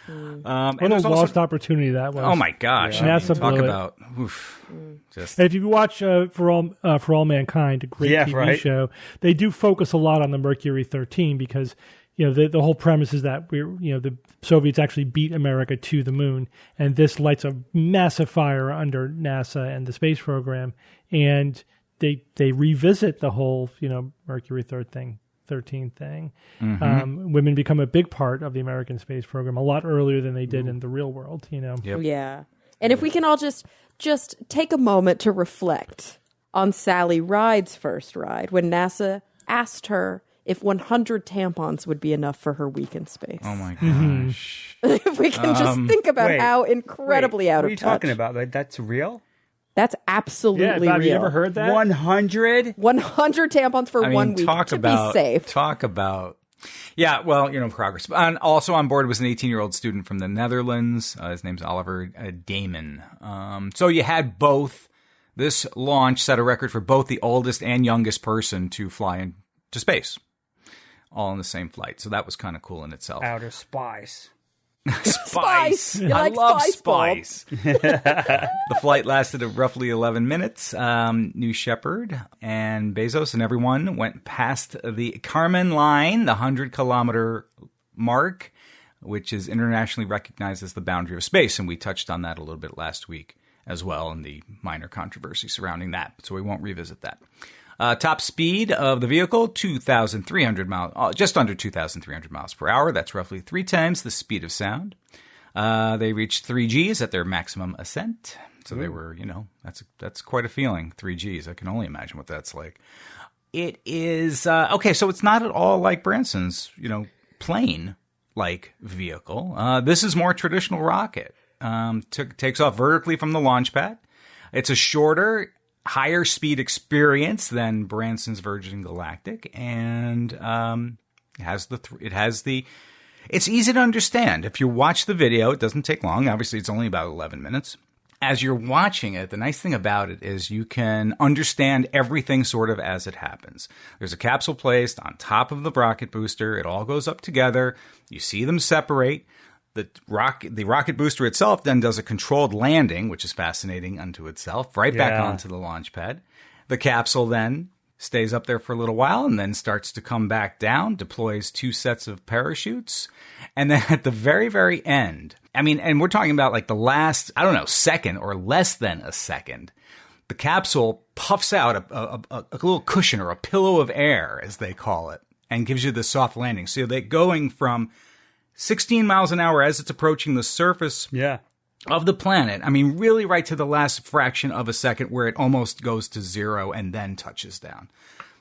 What a lost opportunity that was. Oh my gosh! Yeah. NASA talk about And if you watch For All Mankind, a great TV show, they do focus a lot on the Mercury 13 because the whole premise is that the Soviets actually beat America to the moon, and this lights a massive fire under NASA and the space program, and they revisit the whole Mercury 13 thing. Women become a big part of the American space program a lot earlier than they did in the real world. Yep. Yeah. And if we can all just take a moment to reflect on Sally Ride's first ride when NASA asked her if 100 tampons would be enough for her week in space. Oh my gosh! If we can just think about how incredibly out of touch. What are you talking about? Like, that's real? That's absolutely Bob, real. you ever heard that? 100? 100 tampons for 1 week be safe. Talk about. Yeah, well, progress. And also on board was an 18-year-old student from the Netherlands. His name's Oliver Damon. So you had both. This launch set a record for both the oldest and youngest person to fly into space, all in the same flight. So that was kind of cool in itself. Outer spice. Spice. You I like love spice. The flight lasted roughly 11 minutes. New Shepard and Bezos and everyone went past the Kármán line, the 100-kilometer mark, which is internationally recognized as the boundary of space. And we touched on that a little bit last week as well, and the minor controversy surrounding that. So we won't revisit that. Top speed of the vehicle, 2,300 miles, just under 2,300 miles per hour. That's roughly 3 times the speed of sound. They reached 3 Gs at their maximum ascent. So they were, that's quite a feeling, 3 Gs. I can only imagine what that's like. It is, okay, so it's not at all like Branson's, plane-like vehicle. This is more traditional rocket. Takes off vertically from the launch pad. It's a shorter, higher speed experience than Branson's Virgin Galactic, and it's easy to understand. If you watch the video, it doesn't take long. Obviously, it's only about 11 minutes. As you're watching it, the nice thing about it is you can understand everything sort of as it happens. There's a capsule placed on top of the rocket booster. It all goes up together. You see them separate. The rocket booster itself then does a controlled landing, which is fascinating unto itself, right back onto the launch pad. The capsule then stays up there for a little while and then starts to come back down, deploys 2 sets of parachutes. And then at the very, very end, and we're talking about like the last, second or less than a second, the capsule puffs out a little cushion or a pillow of air, as they call it, and gives you the soft landing. So they're going from 16 miles an hour as it's approaching the surface of the planet. Really right to the last fraction of a second where it almost goes to 0 and then touches down.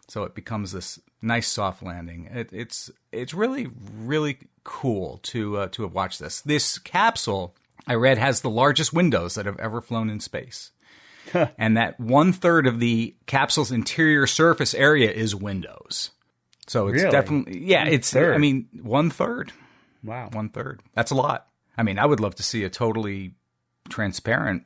So it becomes this nice soft landing. It's really, really cool to have watched this. This capsule, I read, has the largest windows that have ever flown in space. And that 1/3 of the capsule's interior surface area is windows. So it's definitely, it's, 1/3. Wow. 1/3. That's a lot. I would love to see a totally transparent,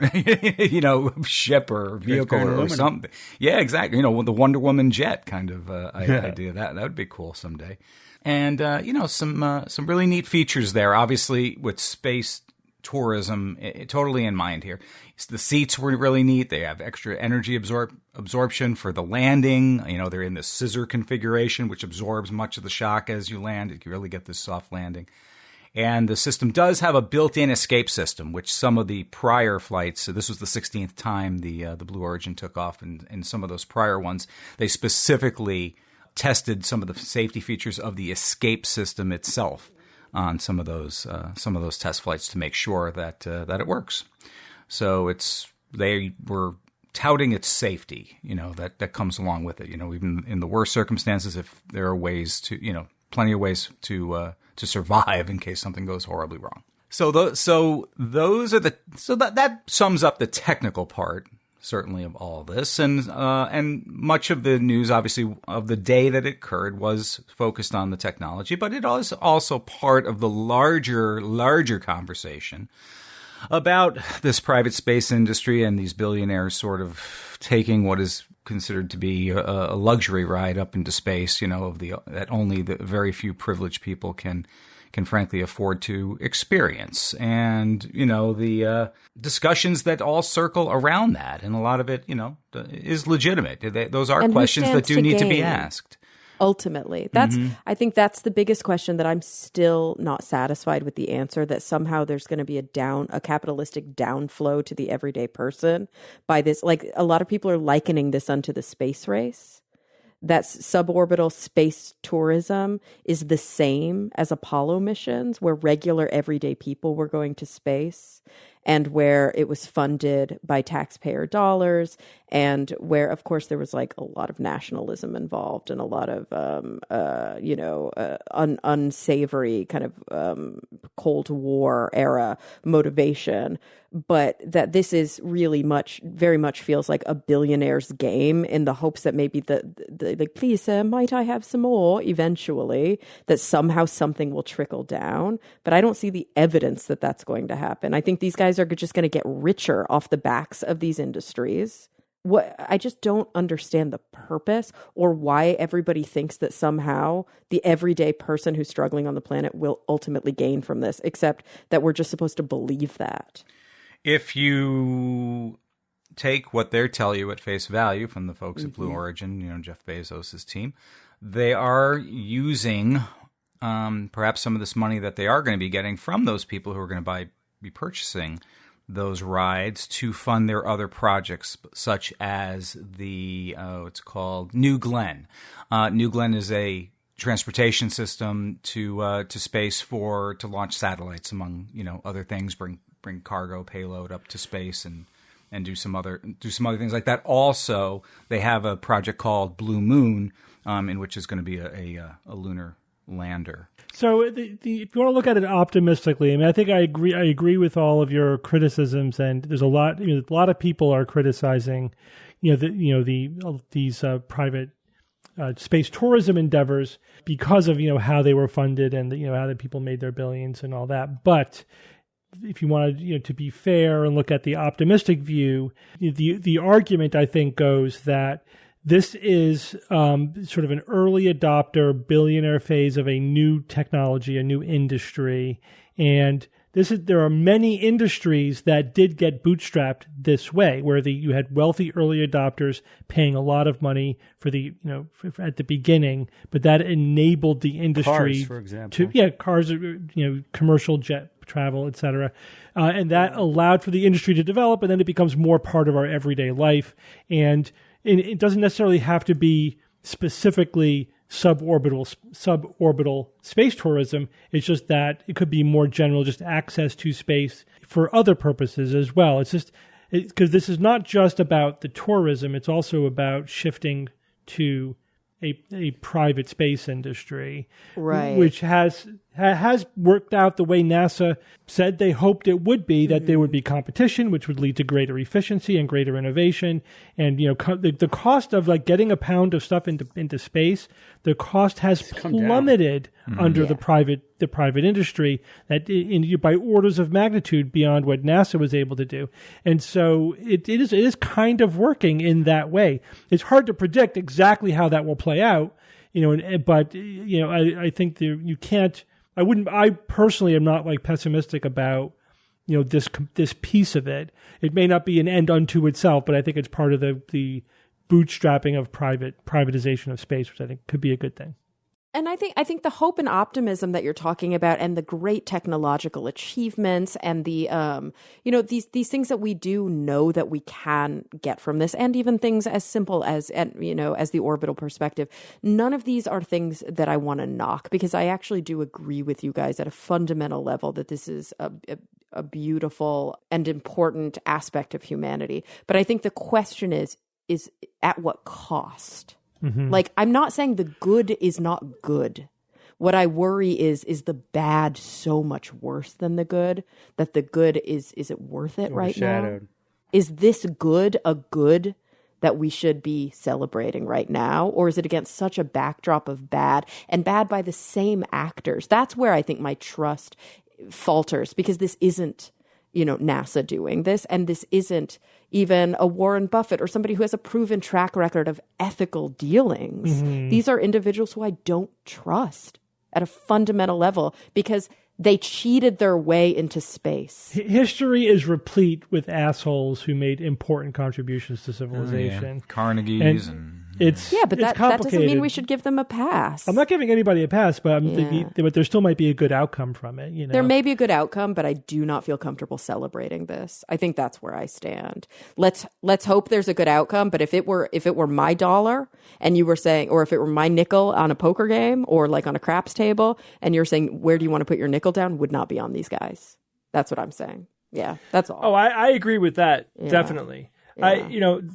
ship or vehicle or something. Yeah, exactly. The Wonder Woman jet kind of idea. That would be cool someday. And, some really neat features there, obviously, with space tourism totally in mind here. The seats were really neat. They have extra energy absorption for the landing. They're in the scissor configuration, which absorbs much of the shock as you land. You really get this soft landing. And the system does have a built-in escape system, which some of the prior flights, so this was the 16th time the Blue Origin took off, and in some of those prior ones, they specifically tested some of the safety features of the escape system itself on some of those test flights to make sure that it works. So they were touting its safety, that comes along with it. Even in the worst circumstances, if there are ways to, plenty of ways to survive in case something goes horribly wrong. So that sums up the technical part, certainly, of all this, and much of the news, obviously, of the day that it occurred was focused on the technology, but it is also part of the larger conversation about this private space industry and these billionaires sort of taking what is considered to be a luxury ride up into space, that only the very few privileged people can frankly afford to experience. And, the discussions that all circle around that. And a lot of it, is legitimate. Those are questions that do need to be asked. Ultimately, I think that's the biggest question that I'm still not satisfied with the answer, that somehow there's going to be a capitalistic downflow to the everyday person by this. Like, a lot of people are likening this unto the space race. That's suborbital space tourism is the same as Apollo missions, where regular everyday people were going to space, and where it was funded by taxpayer dollars, and where, of course, there was like a lot of nationalism involved and a lot of, unsavory kind of Cold War era motivation. But that this is really very much feels like a billionaire's game, in the hopes that maybe like, please, sir, might I have some more eventually, that somehow something will trickle down. But I don't see the evidence that that's going to happen. I think these guys are just going to get richer off the backs of these industries. I just don't understand the purpose, or why everybody thinks that somehow the everyday person who's struggling on the planet will ultimately gain from this, except that we're just supposed to believe that. If you take what they tell you at face value from the folks at Blue Origin, Jeff Bezos' team, they are using perhaps some of this money that they are going to be getting from those people who are going to be purchasing those rides to fund their other projects, such as it's called New Glenn. New Glenn is a transportation system to space to launch satellites, among other things, bring cargo payload up to space and do some other things like that. Also, they have a project called Blue Moon, in which is going to be a lunar lander. So if you want to look at it optimistically, I mean, I think I agree with all of your criticisms, and there's a lot of people are criticizing, these private space tourism endeavors because of how they were funded and how the people made their billions and all that. But if you wanted to be fair and look at the optimistic view, the argument, I think, goes that this is sort of an early adopter billionaire phase of a new technology, a new industry. And there are many industries that did get bootstrapped this way, where you had wealthy early adopters paying a lot of money for at the beginning, but that enabled the industry. Cars, for example. Cars, commercial jet travel, etc. And that allowed for the industry to develop, and then it becomes more part of our everyday life. And it doesn't necessarily have to be specifically suborbital space tourism. It's just that it could be more general, just access to space for other purposes as well. It's just because this is not just about the tourism; it's also about shifting to a private space industry, right? Which has worked out the way NASA said they hoped it would be, that there would be competition, which would lead to greater efficiency and greater innovation. And the cost of getting a pound of stuff into space, the cost has plummeted under the private industry, that by orders of magnitude beyond what NASA was able to do. And so it is kind of working in that way. It's hard to predict exactly how that will play out, but I think you can't. I personally am not pessimistic about this piece of it. It may not be an end unto itself, but I think it's part of the bootstrapping of privatization of space, which I think could be a good thing. And I think the hope and optimism that you're talking about, and the great technological achievements, and the these things that we do know that we can get from this, and even things as simple as as the orbital perspective. None of these are things that I want to knock, because I actually do agree with you guys at a fundamental level that this is a beautiful and important aspect of humanity. But I think the question is at what cost? Mm-hmm. Like, I'm not saying the good is not good. What I worry is the bad so much worse than the good, that the good is it worth it right now? Is this good a good that we should be celebrating right now? Or is it against such a backdrop of bad, and bad by the same actors? That's where I think my trust falters, because this isn't, NASA doing this, and this isn't even a Warren Buffett or somebody who has a proven track record of ethical dealings. Mm-hmm. These are individuals who I don't trust at a fundamental level, because they cheated their way into space. History is replete with assholes who made important contributions to civilization. Carnegie's and but that doesn't mean we should give them a pass. I'm not giving anybody a pass, but I'm thinking, but there still might be a good outcome from it. There may be a good outcome, but I do not feel comfortable celebrating this. I think that's where I stand. Let's hope there's a good outcome. But if it were my dollar, and you were saying, or if it were my nickel on a poker game or like on a craps table, and you're saying, where do you want to put your nickel down, would not be on these guys. That's what I'm saying. Yeah, that's all. Oh, I agree with that. Yeah. Definitely. Yeah.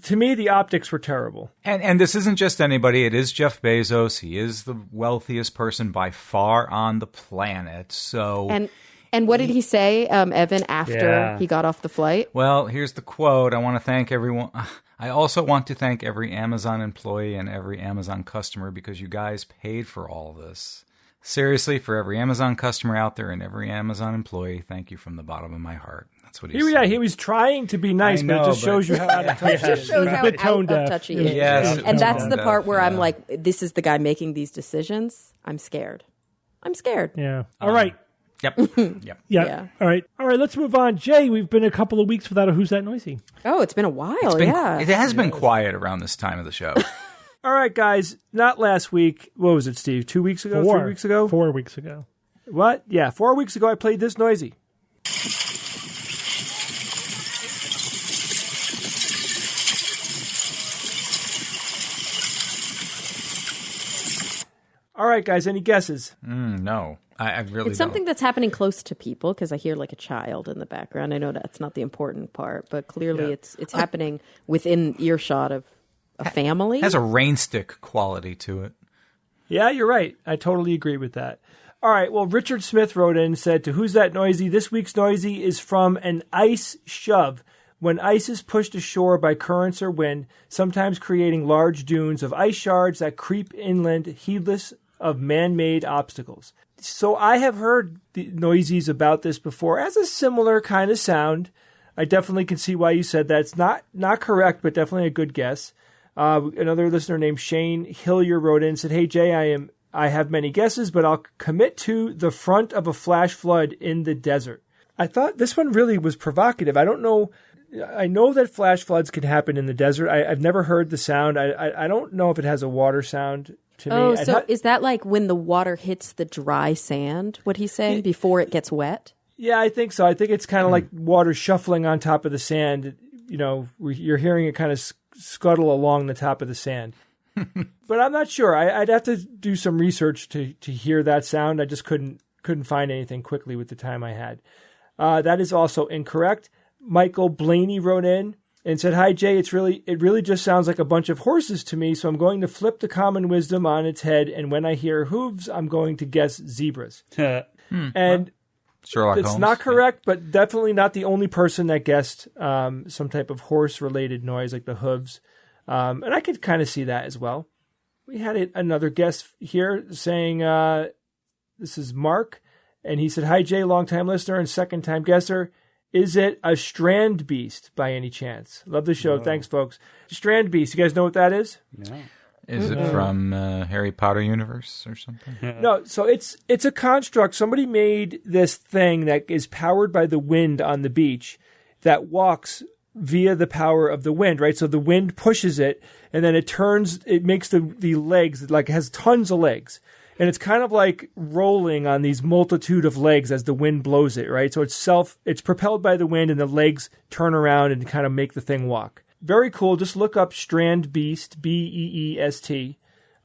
To me, the optics were terrible. And this isn't just anybody. It is Jeff Bezos. He is the wealthiest person by far on the planet. So, and what did he say, Evan, after he got off the flight? Well, here's the quote. I want to thank everyone. I also want to thank every Amazon employee and every Amazon customer, because you guys paid for all this. Seriously, for every Amazon customer out there and every Amazon employee, thank you from the bottom of my heart. That's what he said. Yeah, he was trying to be nice, but it just shows you how out of touch he is. It shows how out of touch he is. Yes, and that's the part where I'm like, this is the guy making these decisions. I'm scared. Yeah. All right. Yep. Yeah. All right. Let's move on. Jay, we've been a couple of weeks without a Who's That Noisy? Oh, it's been a while. It has been quiet around this time of the show. All right, guys. Not last week. What was it, Steve? 2 weeks ago? 3 weeks ago? 4 weeks ago. What? Yeah, 4 weeks ago I played this noisy. All right, guys. Any guesses? No. I really It's something that's happening close to people, because I hear like a child in the background. I know that's not the important part, but clearly it's happening within earshot of a family. It has a rain stick quality to it. Yeah, you're right. I totally agree with that. All right. Well, Richard Smith wrote in and said, to Who's That Noisy? This week's noisy is from an ice shove. When ice is pushed ashore by currents or wind, sometimes creating large dunes of ice shards that creep inland, heedless of man-made obstacles. So I have heard the noisies about this before. It has a similar kind of sound. I definitely can see why you said that. It's not correct, but definitely a good guess. Another listener named Shane Hillier wrote in and said, "Hey Jay, I have many guesses, but I'll commit to the front of a flash flood in the desert." I thought this one really was provocative. I don't know. I know that flash floods can happen in the desert. I've never heard the sound. I don't know if it has a water sound to me. Oh, so is that like when the water hits the dry sand, what he's saying, before it gets wet? Yeah, I think so. I think it's kind of like water shuffling on top of the sand. You're hearing it kind of scuttle along the top of the sand. But I'm not sure. I'd have to do some research to hear that sound. I just couldn't find anything quickly with the time I had. That is also incorrect. Michael Blaney wrote in and said, "Hi Jay, it really just sounds like a bunch of horses to me, so I'm going to flip the common wisdom on its head, and when I hear hooves, I'm going to guess zebras." And Sherlock it's Holmes. not correct, but definitely not the only person that guessed some type of horse-related noise like the hooves. And I could kind of see that as well. We had another guest here saying, this is Mark, and he said, "Hi Jay, long-time listener and second-time guesser. Is it a strand beast by any chance? Love the show. No. Thanks, folks." Strand beast. You guys know what that is? No. Is it from Harry Potter universe or something? No. So it's a construct. Somebody made this thing that is powered by the wind on the beach that walks via the power of the wind, right? So the wind pushes it, and then it makes the legs, like it has tons of legs. And it's kind of like rolling on these multitude of legs as the wind blows it, right? So it's propelled by the wind, and the legs turn around and kind of make the thing walk. Very cool. Just look up Strand Beast, Beest,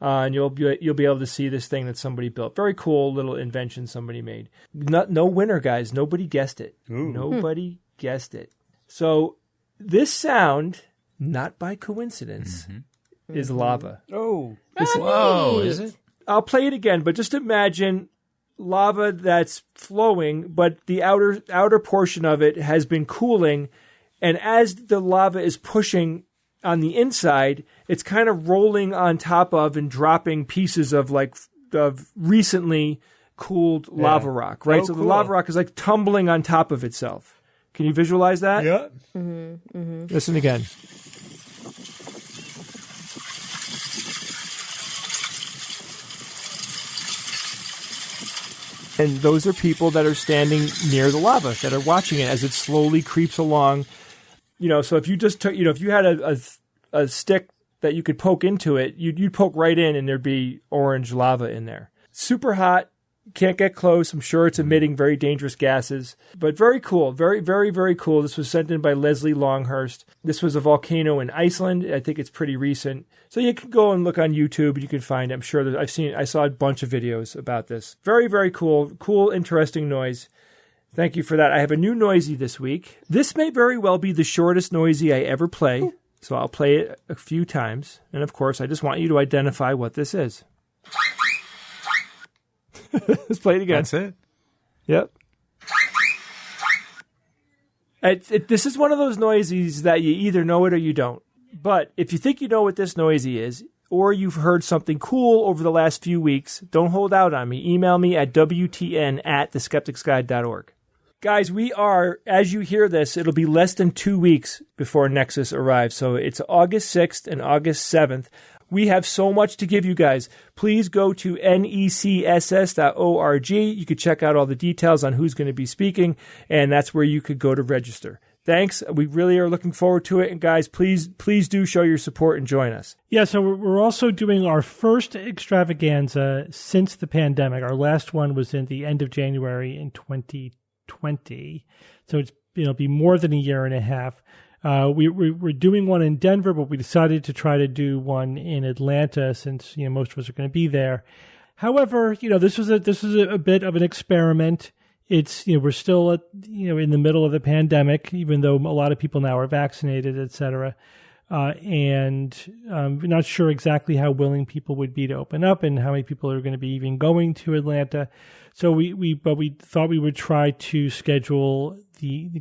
and you'll be able to see this thing that somebody built. Very cool little invention somebody made. No winner, guys. Nobody guessed it. Ooh. Nobody guessed it. So this sound, not by coincidence, is lava. Oh. Whoa, is it? I'll play it again, but just imagine lava that's flowing, but the outer portion of it has been cooling, and as the lava is pushing on the inside, it's kind of rolling on top of and dropping pieces of recently cooled lava rock, right? Oh, so cool. the lava rock is like tumbling on top of itself. Can you visualize that? Yeah. Listen again. And those are people that are standing near the lava that are watching it as it slowly creeps along. So if you just took, if you had a stick that you could poke into it, you'd poke right in and there'd be orange lava in there. Super hot. Can't get close. I'm sure it's emitting very dangerous gases, but very cool. Very, very, very cool. This was sent in by Leslie Longhurst. This was a volcano in Iceland. I think it's pretty recent. So you can go and look on YouTube and you can find it. I'm sure that I saw a bunch of videos about this. Very, very cool. Cool, interesting noise. Thank you for that. I have a new noisy this week. This may very well be the shortest noisy I ever play. So I'll play it a few times. And of course, I just want you to identify what this is. Let's play it again. That's it. Yep. This is one of those noisies that you either know it or you don't. But if you think you know what this noisy is, or you've heard something cool over the last few weeks, don't hold out on me. Email me at wtn@theskepticsguide.org. Guys, we are, as you hear this, it'll be less than 2 weeks before Nexus arrives. So it's August 6th and August 7th. We have so much to give you guys. Please go to necss.org. You can check out all the details on who's going to be speaking, and that's where you could go to register. Thanks. We really are looking forward to it. And guys, please do show your support and join us. Yeah, so we're also doing our first extravaganza since the pandemic. Our last one was in the end of January in 2020. So it's be more than a year and a half. We're doing one in Denver, but we decided to try to do one in Atlanta since most of us are going to be there. However, this was a bit of an experiment. It's we're still in the middle of the pandemic, even though a lot of people now are vaccinated, etc. And we're not sure exactly how willing people would be to open up and how many people are going to be even going to Atlanta. So we thought we would try to schedule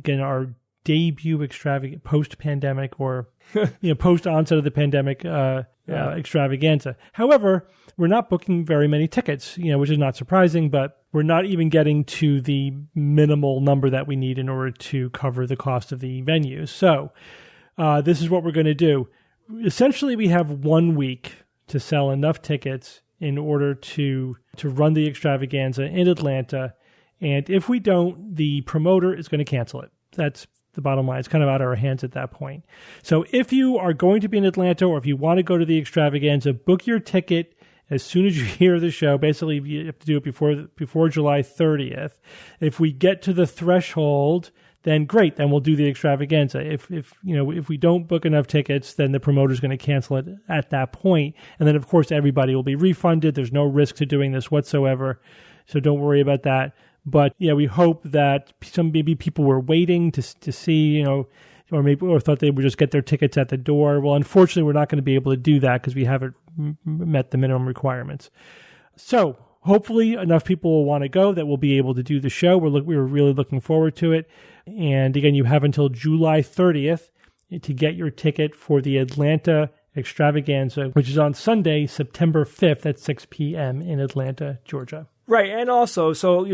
our debut extravagant post-pandemic or post onset of the pandemic extravaganza. However, we're not booking very many tickets, which is not surprising, but we're not even getting to the minimal number that we need in order to cover the cost of the venues. So this is what we're going to do. Essentially, we have 1 week to sell enough tickets in order to run the extravaganza in Atlanta. And if we don't, the promoter is going to cancel it. That's the bottom line. It's kind of out of our hands at that point. So if you are going to be in Atlanta or if you want to go to the extravaganza, book your ticket as soon as you hear the show. Basically, you have to do it before July 30th. If we get to the threshold, then great. Then we'll do the extravaganza. If we don't book enough tickets, then the promoter's going to cancel it at that point. And then, of course, everybody will be refunded. There's no risk to doing this whatsoever. So don't worry about that. But yeah, we hope that maybe people were waiting to see, or thought they would just get their tickets at the door. Well, unfortunately, we're not going to be able to do that because we haven't met the minimum requirements. So hopefully, enough people will want to go that we'll be able to do the show. We're really looking forward to it. And again, you have until July 30th to get your ticket for the Atlanta extravaganza, which is on Sunday, September 5th at 6 p.m. in Atlanta, Georgia. Right, and also,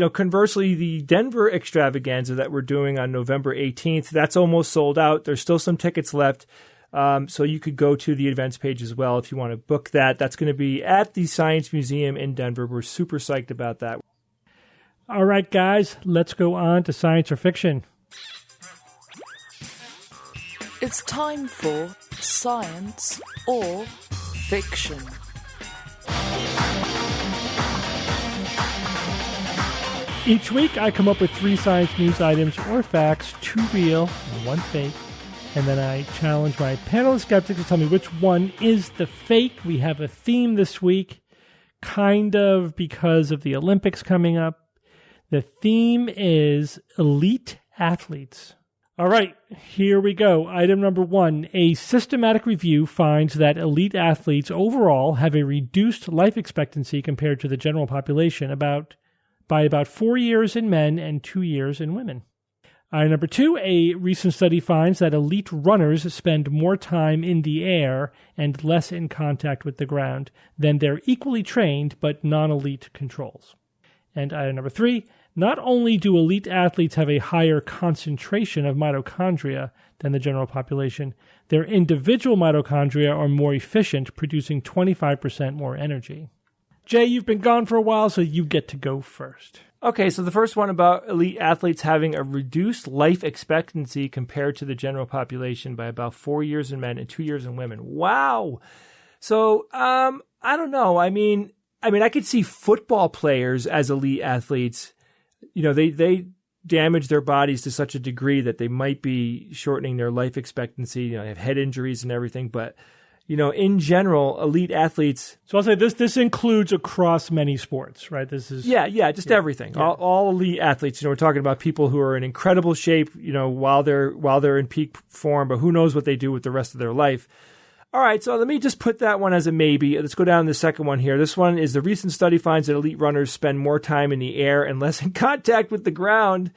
conversely, the Denver extravaganza that we're doing on November 18th, that's almost sold out. There's still some tickets left, so you could go to the events page as well if you want to book that. That's going to be at the Science Museum in Denver. We're super psyched about that. All right, guys, let's go on to science or fiction. It's time for science or fiction. Each week, I come up with 3 science news items or facts, 2 real and 1 fake. And then I challenge my panel of skeptics to tell me which one is the fake. We have a theme this week, kind of because of the Olympics coming up. The theme is elite athletes. All right, here we go. Item number 1. A systematic review finds that elite athletes overall have a reduced life expectancy compared to the general population by about 4 years in men and 2 years in women. Item number 2. A recent study finds that elite runners spend more time in the air and less in contact with the ground than their equally trained but non-elite controls. And item number 3. Not only do elite athletes have a higher concentration of mitochondria than the general population, their individual mitochondria are more efficient, producing 25% more energy. Jay, you've been gone for a while, so you get to go first. Okay, so the first one about elite athletes having a reduced life expectancy compared to the general population by about 4 years in men and 2 years in women. Wow. So, I don't know. I mean, I could see football players as elite athletes. You know, they damage their bodies to such a degree that they might be shortening their life expectancy. You know, they have head injuries and everything. But, you know, in general, elite athletes. So I'll say this includes across many sports, right? This is just everything. Yeah. All elite athletes. You know, we're talking about people who are in incredible shape. You know, while they're in peak form, but who knows what they do with the rest of their life. All right, so let me just put that one as a maybe. Let's go down to the second one here. This one is the recent study finds that elite runners spend more time in the air and less in contact with the ground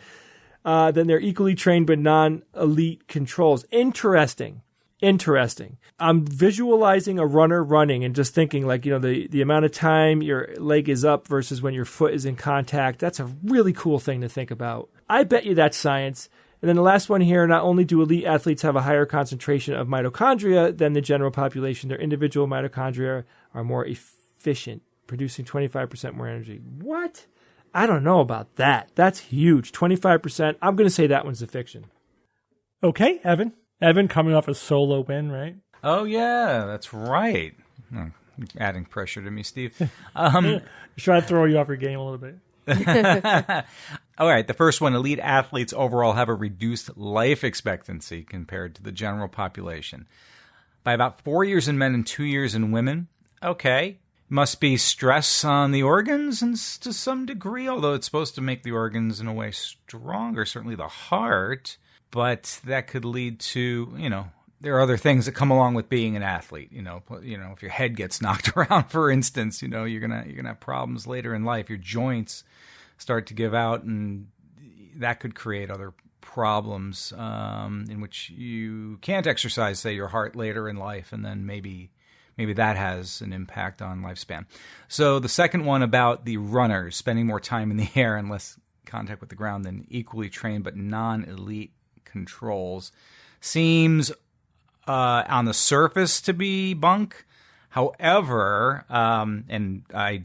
than their equally trained but non-elite controls. Interesting. I'm visualizing a runner running and just thinking like, you know, the amount of time your leg is up versus when your foot is in contact. That's a really cool thing to think about. I bet you that's science. And then the last one here, not only do elite athletes have a higher concentration of mitochondria than the general population, their individual mitochondria are more efficient, producing 25% more energy. What? I don't know about that. That's huge. 25%. I'm going to say that one's a fiction. Okay, Evan. Evan coming off a solo win, right? Oh, yeah, that's right. Oh, adding pressure to me, Steve. Trying to throw you off your game a little bit. All right, the first one, elite athletes overall have a reduced life expectancy compared to the general population by about 4 years in men and 2 years in women. Okay, must be stress on the organs and to some degree, although it's supposed to make the organs in a way stronger, certainly the heart, but that could lead to, you know, there are other things that come along with being an athlete. You know, if your head gets knocked around, for instance, you know, you're gonna have problems later in life. Your joints start to give out, and that could create other problems in which you can't exercise, say, your heart later in life, and then maybe that has an impact on lifespan. So the second one about the runners spending more time in the air and less contact with the ground than equally trained but non-elite controls seems on the surface to be bunk. However, and I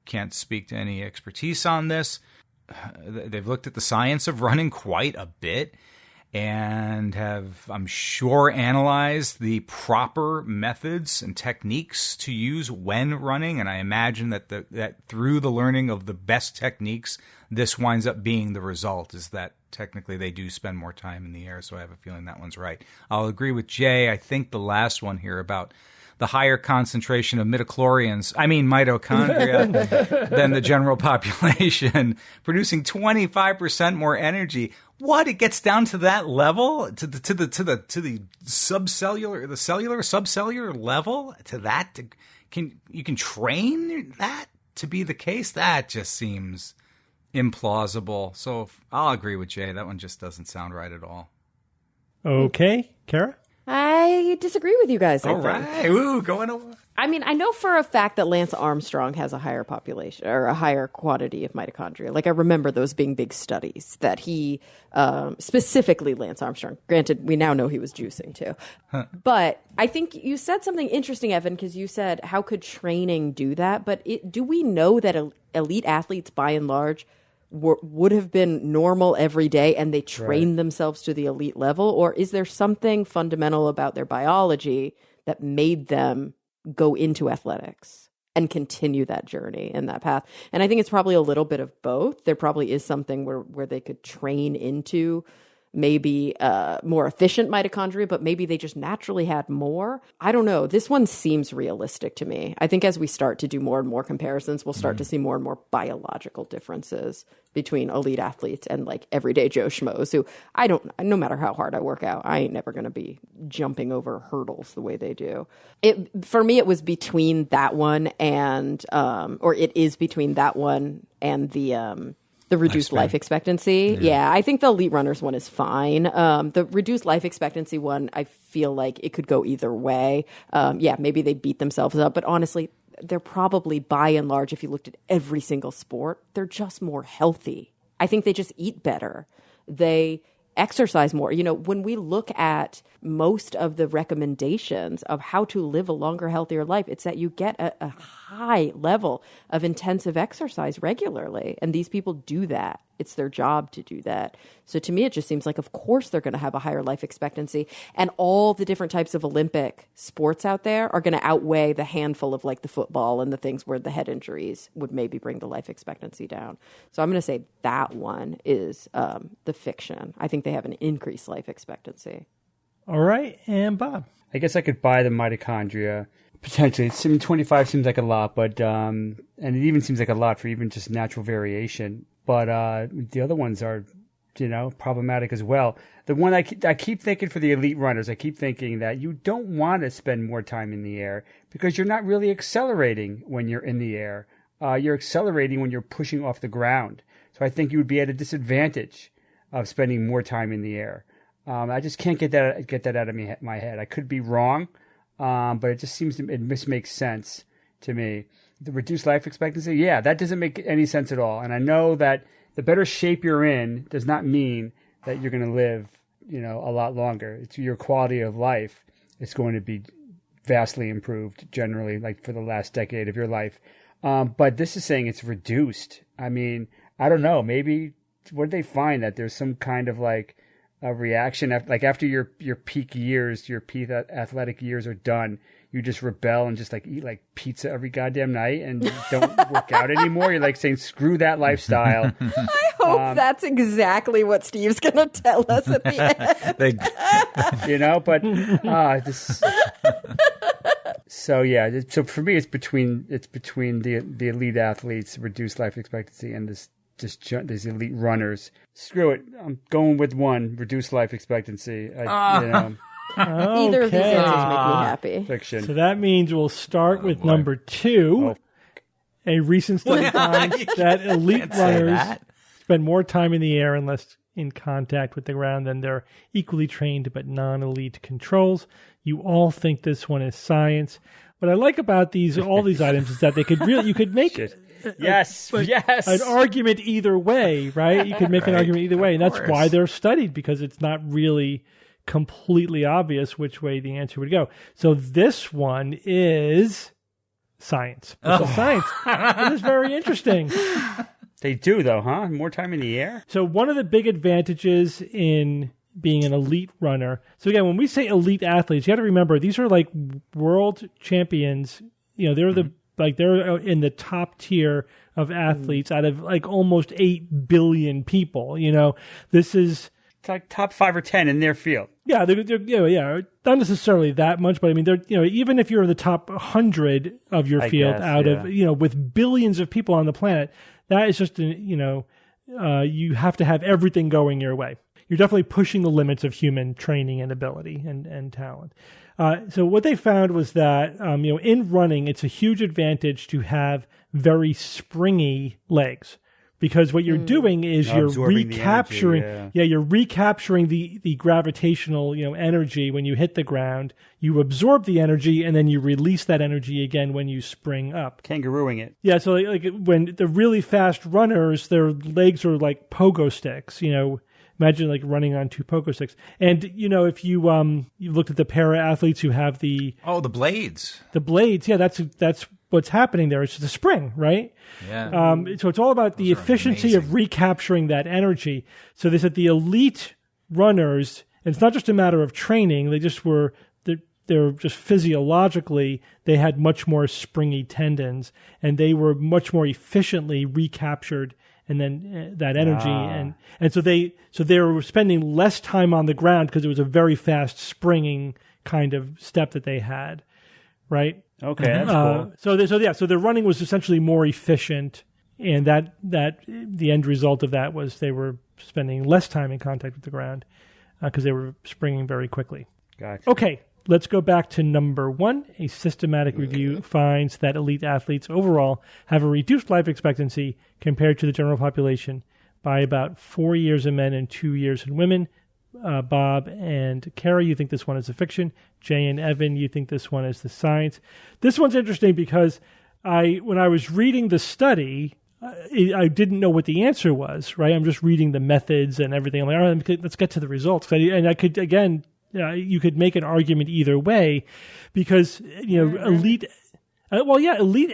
can't speak to any expertise on this. They've looked at the science of running quite a bit and have, I'm sure, analyzed the proper methods and techniques to use when running. And I imagine that through the learning of the best techniques, this winds up being the result, is that technically they do spend more time in the air. So I have a feeling that one's right. I'll agree with Jay. I think the last one here about the higher concentration of mitochondria than the general population, producing 25% more energy. What? It gets down to that level, to the subcellular level, to that. You can train that to be the case? That just seems implausible. So I'll agree with Jay. That one just doesn't sound right at all. Okay, Kara? I disagree with you guys. All right. Ooh, going over. I mean, I know for a fact that Lance Armstrong has a higher population or a higher quantity of mitochondria. Like, I remember those being big studies that he, specifically Lance Armstrong. Granted, we now know he was juicing too. Huh. But I think you said something interesting, Evan, because you said, how could training do that? But do we know that elite athletes, by and large, would have been normal every day and they trained themselves to the elite level? Or is there something fundamental about their biology that made them go into athletics? and continue that journey and that path. And I think it's probably a little bit of both. There probably is something where they could train into maybe more efficient mitochondria, but maybe they just naturally had more. I don't know. This one seems realistic to me. I think as we start to do more and more comparisons, we'll start to see more and more biological differences between elite athletes and like everyday Joe Schmoes who no matter how hard I work out, I ain't never going to be jumping over hurdles the way they do. For me, it was between that one and, or it is between that one and the reduced life expectancy. Yeah, I think the elite runners one is fine. The reduced life expectancy one, I feel like it could go either way. Maybe they beat themselves up, but honestly, they're probably by and large, if you looked at every single sport, they're just more healthy. I think they just eat better. They exercise more. You know, when we look at most of the recommendations of how to live a longer, healthier life, it's that you get a high level of intensive exercise regularly. And these people do that. It's their job to do that. So to me, it just seems like, of course, they're going to have a higher life expectancy. And all the different types of Olympic sports out there are going to outweigh the handful of like the football and the things where the head injuries would maybe bring the life expectancy down. So I'm going to say that one is the fiction. I think they have an increased life expectancy. All right. And Bob? I guess I could buy the mitochondria. Potentially. 25 seems like a lot, but and it even seems like a lot for even just natural variation. But the other ones are, problematic as well. The one I keep thinking for the elite runners, I keep thinking that you don't want to spend more time in the air because you're not really accelerating when you're in the air. You're accelerating when you're pushing off the ground. So I think you would be at a disadvantage of spending more time in the air. I just can't get that out of my head. I could be wrong, but it just seems it makes sense to me. The reduced life expectancy, yeah, that doesn't make any sense at all. And I know that the better shape you're in does not mean that you're going to live, a lot longer. It's your quality of life is going to be vastly improved generally, like for the last decade of your life. But this is saying it's reduced. I mean, I don't know. Maybe what did they find that there's some kind of like a reaction after your peak years, your peak athletic years are done, you just rebel and just like eat like pizza every goddamn night and don't work out anymore. You're like saying, screw that lifestyle. I hope that's exactly what Steve's going to tell us at the end. But this. So yeah, so for me, it's between the elite athletes, reduced life expectancy, and these elite runners. Screw it. I'm going with one, reduced life expectancy. Either of these answers make me happy. Fiction. So that means we'll start with number 2. A recent study finds that elite runners spend more time in the air and less in contact with the ground than their equally trained but non-elite controls. You all think this one is science. What I like about all these items is that you could make yes, an argument either way, right? You could make an argument either way, and that's why they're studied, because it's not really completely obvious which way the answer would go. So this one is science. This is science. It is very interesting. They do, though, huh? More time in the air? So one of the big advantages in being an elite runner. So again, when we say elite athletes, you got to remember these are like world champions. They're they're in the top tier of athletes out of like almost 8 billion people. This is it's like top 5 or 10 in their field. Yeah, they're not necessarily that much, but I mean, they're even if you're in the top 100 of your field of with billions of people on the planet, that is just you have to have everything going your way. You're definitely pushing the limits of human training and ability and talent. So what they found was that in running, it's a huge advantage to have very springy legs. Because what you're doing is you're recapturing, you're recapturing the gravitational, energy when you hit the ground. You absorb the energy and then you release that energy again when you spring up. Kangarooing it. Yeah, so like when the really fast runners, their legs are like pogo sticks. Imagine like running on 2 pogo sticks. And if you looked at the para athletes who have the blades, that's what's happening there. It's the spring, right? Yeah. So it's all about the efficiency of recapturing that energy. So they said the elite runners, and it's not just a matter of training. They just were they're just physiologically, they had much more springy tendons, and they were much more efficiently recaptured, and then that energy, and so they were spending less time on the ground because it was a very fast springing kind of step that they had, right? Okay, that's cool. So their running was essentially more efficient, and that the end result of that was they were spending less time in contact with the ground because they were springing very quickly. Gotcha. Okay, let's go back to number 1. A systematic review finds that elite athletes overall have a reduced life expectancy compared to the general population by about 4 years in men and 2 years in women. Bob and Kara, you think this one is a fiction. Jay and Evan, you think this one is the science. This one's interesting because when I was reading the study, I didn't know what the answer was, right? I'm just reading the methods and everything. I'm like, all right, let's get to the results. And I could, again, you could make an argument either way because, elite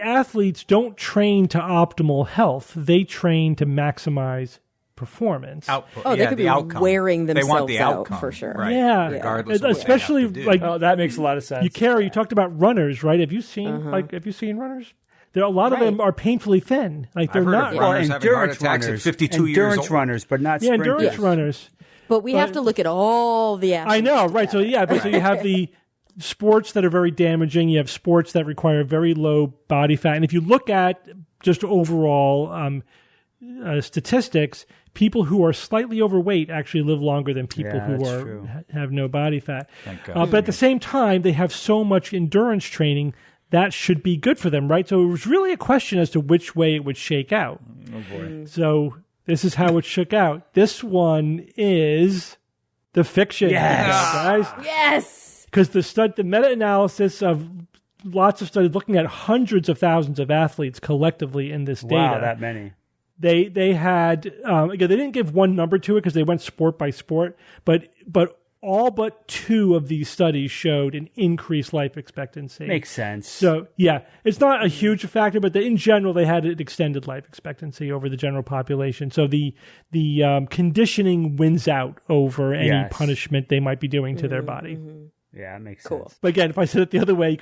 athletes don't train to optimal health. They train to maximize performance. Output. Oh, they could be outcome. wearing themselves they want the out outcome, for sure. Right? Yeah. Regardless of especially what they have to do. like that makes a lot of sense. you talked about runners, right? Have you seen runners? There are a lot of them are painfully thin. Like they're I've heard not of runners having heart endurance attacks at runners, 52 years endurance old. runners, but not yeah, sprinters. endurance runners. But we have to look at all the athletes. I know, right? So so you have the sports that are very damaging. You have sports that require very low body fat, and if you look at just overall statistics, people who are slightly overweight actually live longer than people who have no body fat. Thank God. But at the same time, they have so much endurance training that should be good for them, right? So it was really a question as to which way it would shake out. Oh boy! So this is how it shook out. This one is the fiction, guys. Yes. Because the meta-analysis of lots of studies looking at hundreds of thousands of athletes collectively in this data. Wow, that many. They had again, they didn't give one number to it because they went sport by sport, but all but 2 of these studies showed an increased life expectancy. Makes sense. So yeah, it's not a huge factor, but in general they had an extended life expectancy over the general population. So the conditioning wins out over any punishment they might be doing to their body. Yeah, that makes sense. But again, if I said it the other way, you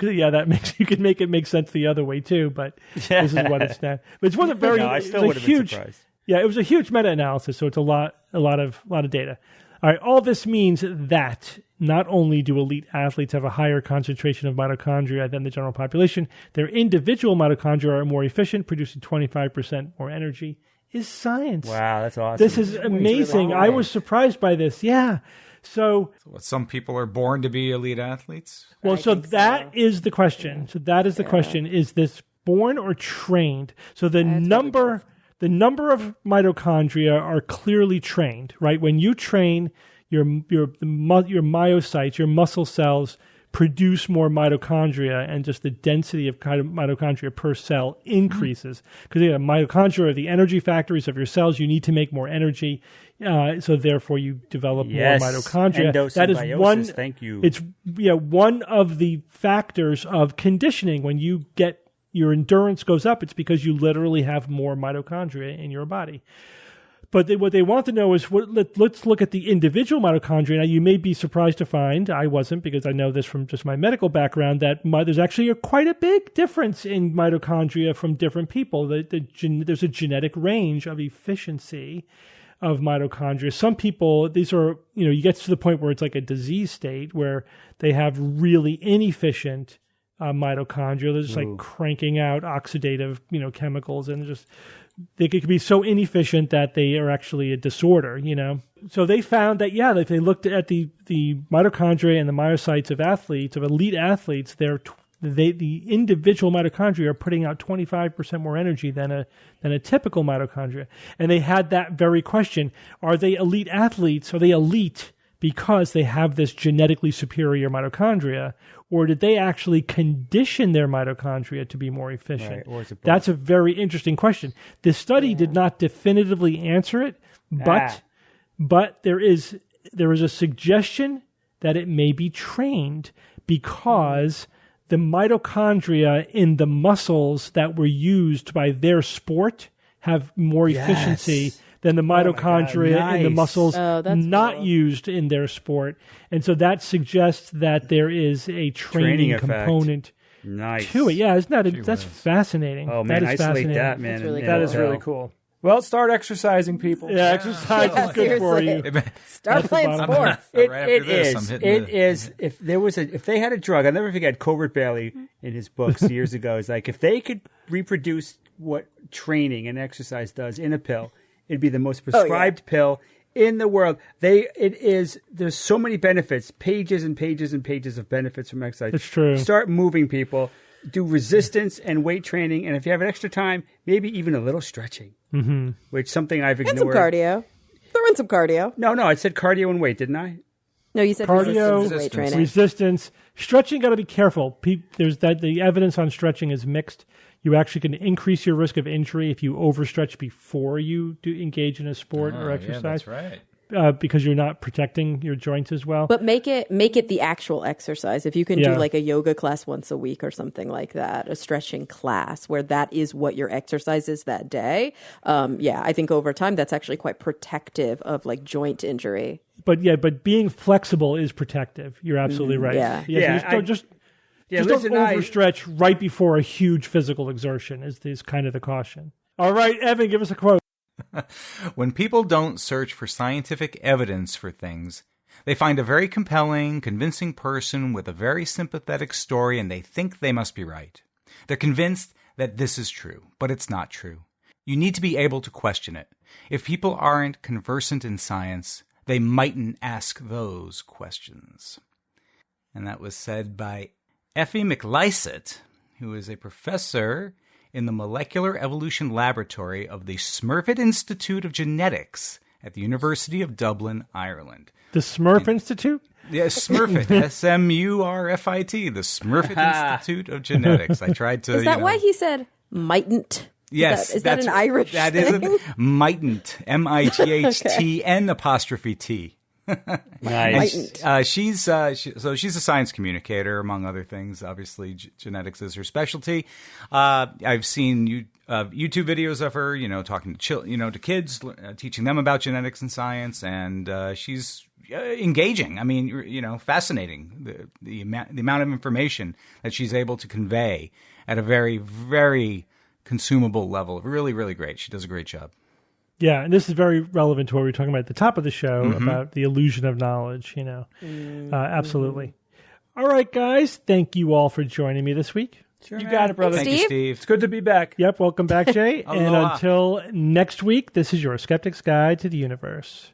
could make it make sense the other way too. But this is what it's now. But it wasn't very. I still would have been surprised. Yeah, it was a huge meta-analysis, so it's a lot of data. All right, all this means that not only do elite athletes have a higher concentration of mitochondria than the general population, their individual mitochondria are more efficient, producing 25% more energy. Is science? Wow, that's awesome. This is amazing. I was surprised by this. Yeah. So some people are born to be elite athletes. Well, so that is the question. So that is the question: is this born or trained? So the number of mitochondria are clearly trained, right? When you train, your myocytes, your muscle cells produce more mitochondria, and just the density of kind of mitochondria per cell increases because mitochondria are the energy factories of your cells. You need to make more energy, so therefore you develop more mitochondria. That is one. Thank you. It's one of the factors of conditioning. When you get your endurance goes up, it's because you literally have more mitochondria in your body. But what they want to know is, let's look at the individual mitochondria. Now, you may be surprised to find, I wasn't because I know this from just my medical background, that there's actually quite a big difference in mitochondria from different people. There's a genetic range of efficiency of mitochondria. Some people, these are, you get to the point where it's like a disease state where they have really inefficient mitochondria. They're just like cranking out oxidative, chemicals, and they could be so inefficient that they are actually a disorder, So they found that, if they looked at the mitochondria and the myocytes of elite athletes, the individual mitochondria are putting out 25% more energy than a typical mitochondria. And they had that very question: are they elite athletes? Are they elite because they have this genetically superior mitochondria, or did they actually condition their mitochondria to be more efficient? Right, that's a very interesting question. This study did not definitively answer it, but there is a suggestion that it may be trained because the mitochondria in the muscles that were used by their sport have more efficiency than the mitochondria in the Nice. muscles Oh, that's not cool. used in their sport. And so that suggests that there is a training effect. component Nice. to it. Yeah, isn't that that's fascinating. Oh, man, that is isolate fascinating. that, man. That's really and That is tell. really cool. Well, start exercising, people. Yeah, exercise is good for you. seriously. Start playing bottom sports. Right after this, I'm hitting It the- is. If they had a drug, I'll never forget Colbert Bailey in his books years ago. It's like if they could reproduce what training and exercise does in a pill, it'd be the most prescribed pill in the world. There's so many benefits, pages and pages and pages of benefits from exercise. It's true. Start moving, people. Do resistance and weight training, and if you have an extra time, maybe even a little stretching, which something I've ignored. And some cardio. Throw in some cardio. No, I said cardio and weight, didn't I? No, you said Cardio, resistance and weight training. resistance, stretching. Got to be careful. The evidence on stretching is mixed. You actually can increase your risk of injury if you overstretch before you do engage in a sport or exercise. Yeah, that's right. Because you're not protecting your joints as well. But make it the actual exercise. If you can Yeah. do like a yoga class once a week or something like that, a stretching class where that is what your exercise is that day. I think over time that's actually quite protective of like joint injury. But being flexible is protective. You're absolutely right. yeah. Just don't overstretch right before a huge physical exertion is kind of the caution. All right, Evan, give us a quote. When people don't search for scientific evidence for things, they find a very compelling, convincing person with a very sympathetic story and they think they must be right. They're convinced that this is true, but it's not true. You need to be able to question it. If people aren't conversant in science, they mightn't ask those questions. And that was said by Effie McLysett, who is a professor in the Molecular Evolution Laboratory of the Smurfit Institute of Genetics at the University of Dublin, Ireland. The Smurf Institute? Yeah, Smurfit, Smurfit, the Smurfit Institute of Genetics. I tried to. Is that why he said mightn't? Yes, Is that an Irish That thing? is mightn't, MIGHTN''T. Nice. She's a science communicator, among other things. Obviously, genetics is her specialty. I've seen YouTube videos of her, talking to kids, teaching them about genetics and science, and she's engaging. I mean, fascinating. The amount of information that she's able to convey at a very, very consumable level. Really, really great. She does a great job. Yeah, and this is very relevant to what we were talking about at the top of the show about the illusion of knowledge, Absolutely. All right, guys. Thank you all for joining me this week. You got it, brother. Thank you, Steve. It's good to be back. Yep, welcome back, Jay. And Aloha. until next week, this is your Skeptic's Guide to the Universe.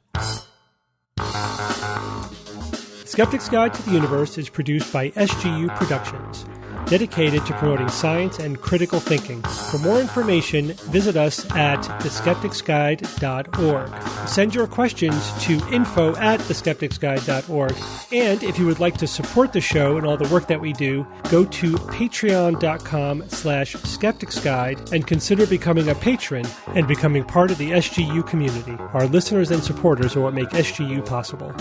Skeptic's Guide to the Universe is produced by SGU Productions, dedicated to promoting science and critical thinking. For more information, visit us at theskepticsguide.org. Send your questions to info@theskepticsguide.org. And if you would like to support the show and all the work that we do, go to patreon.com/skepticsguide and consider becoming a patron and becoming part of the SGU community. Our listeners and supporters are what make SGU possible.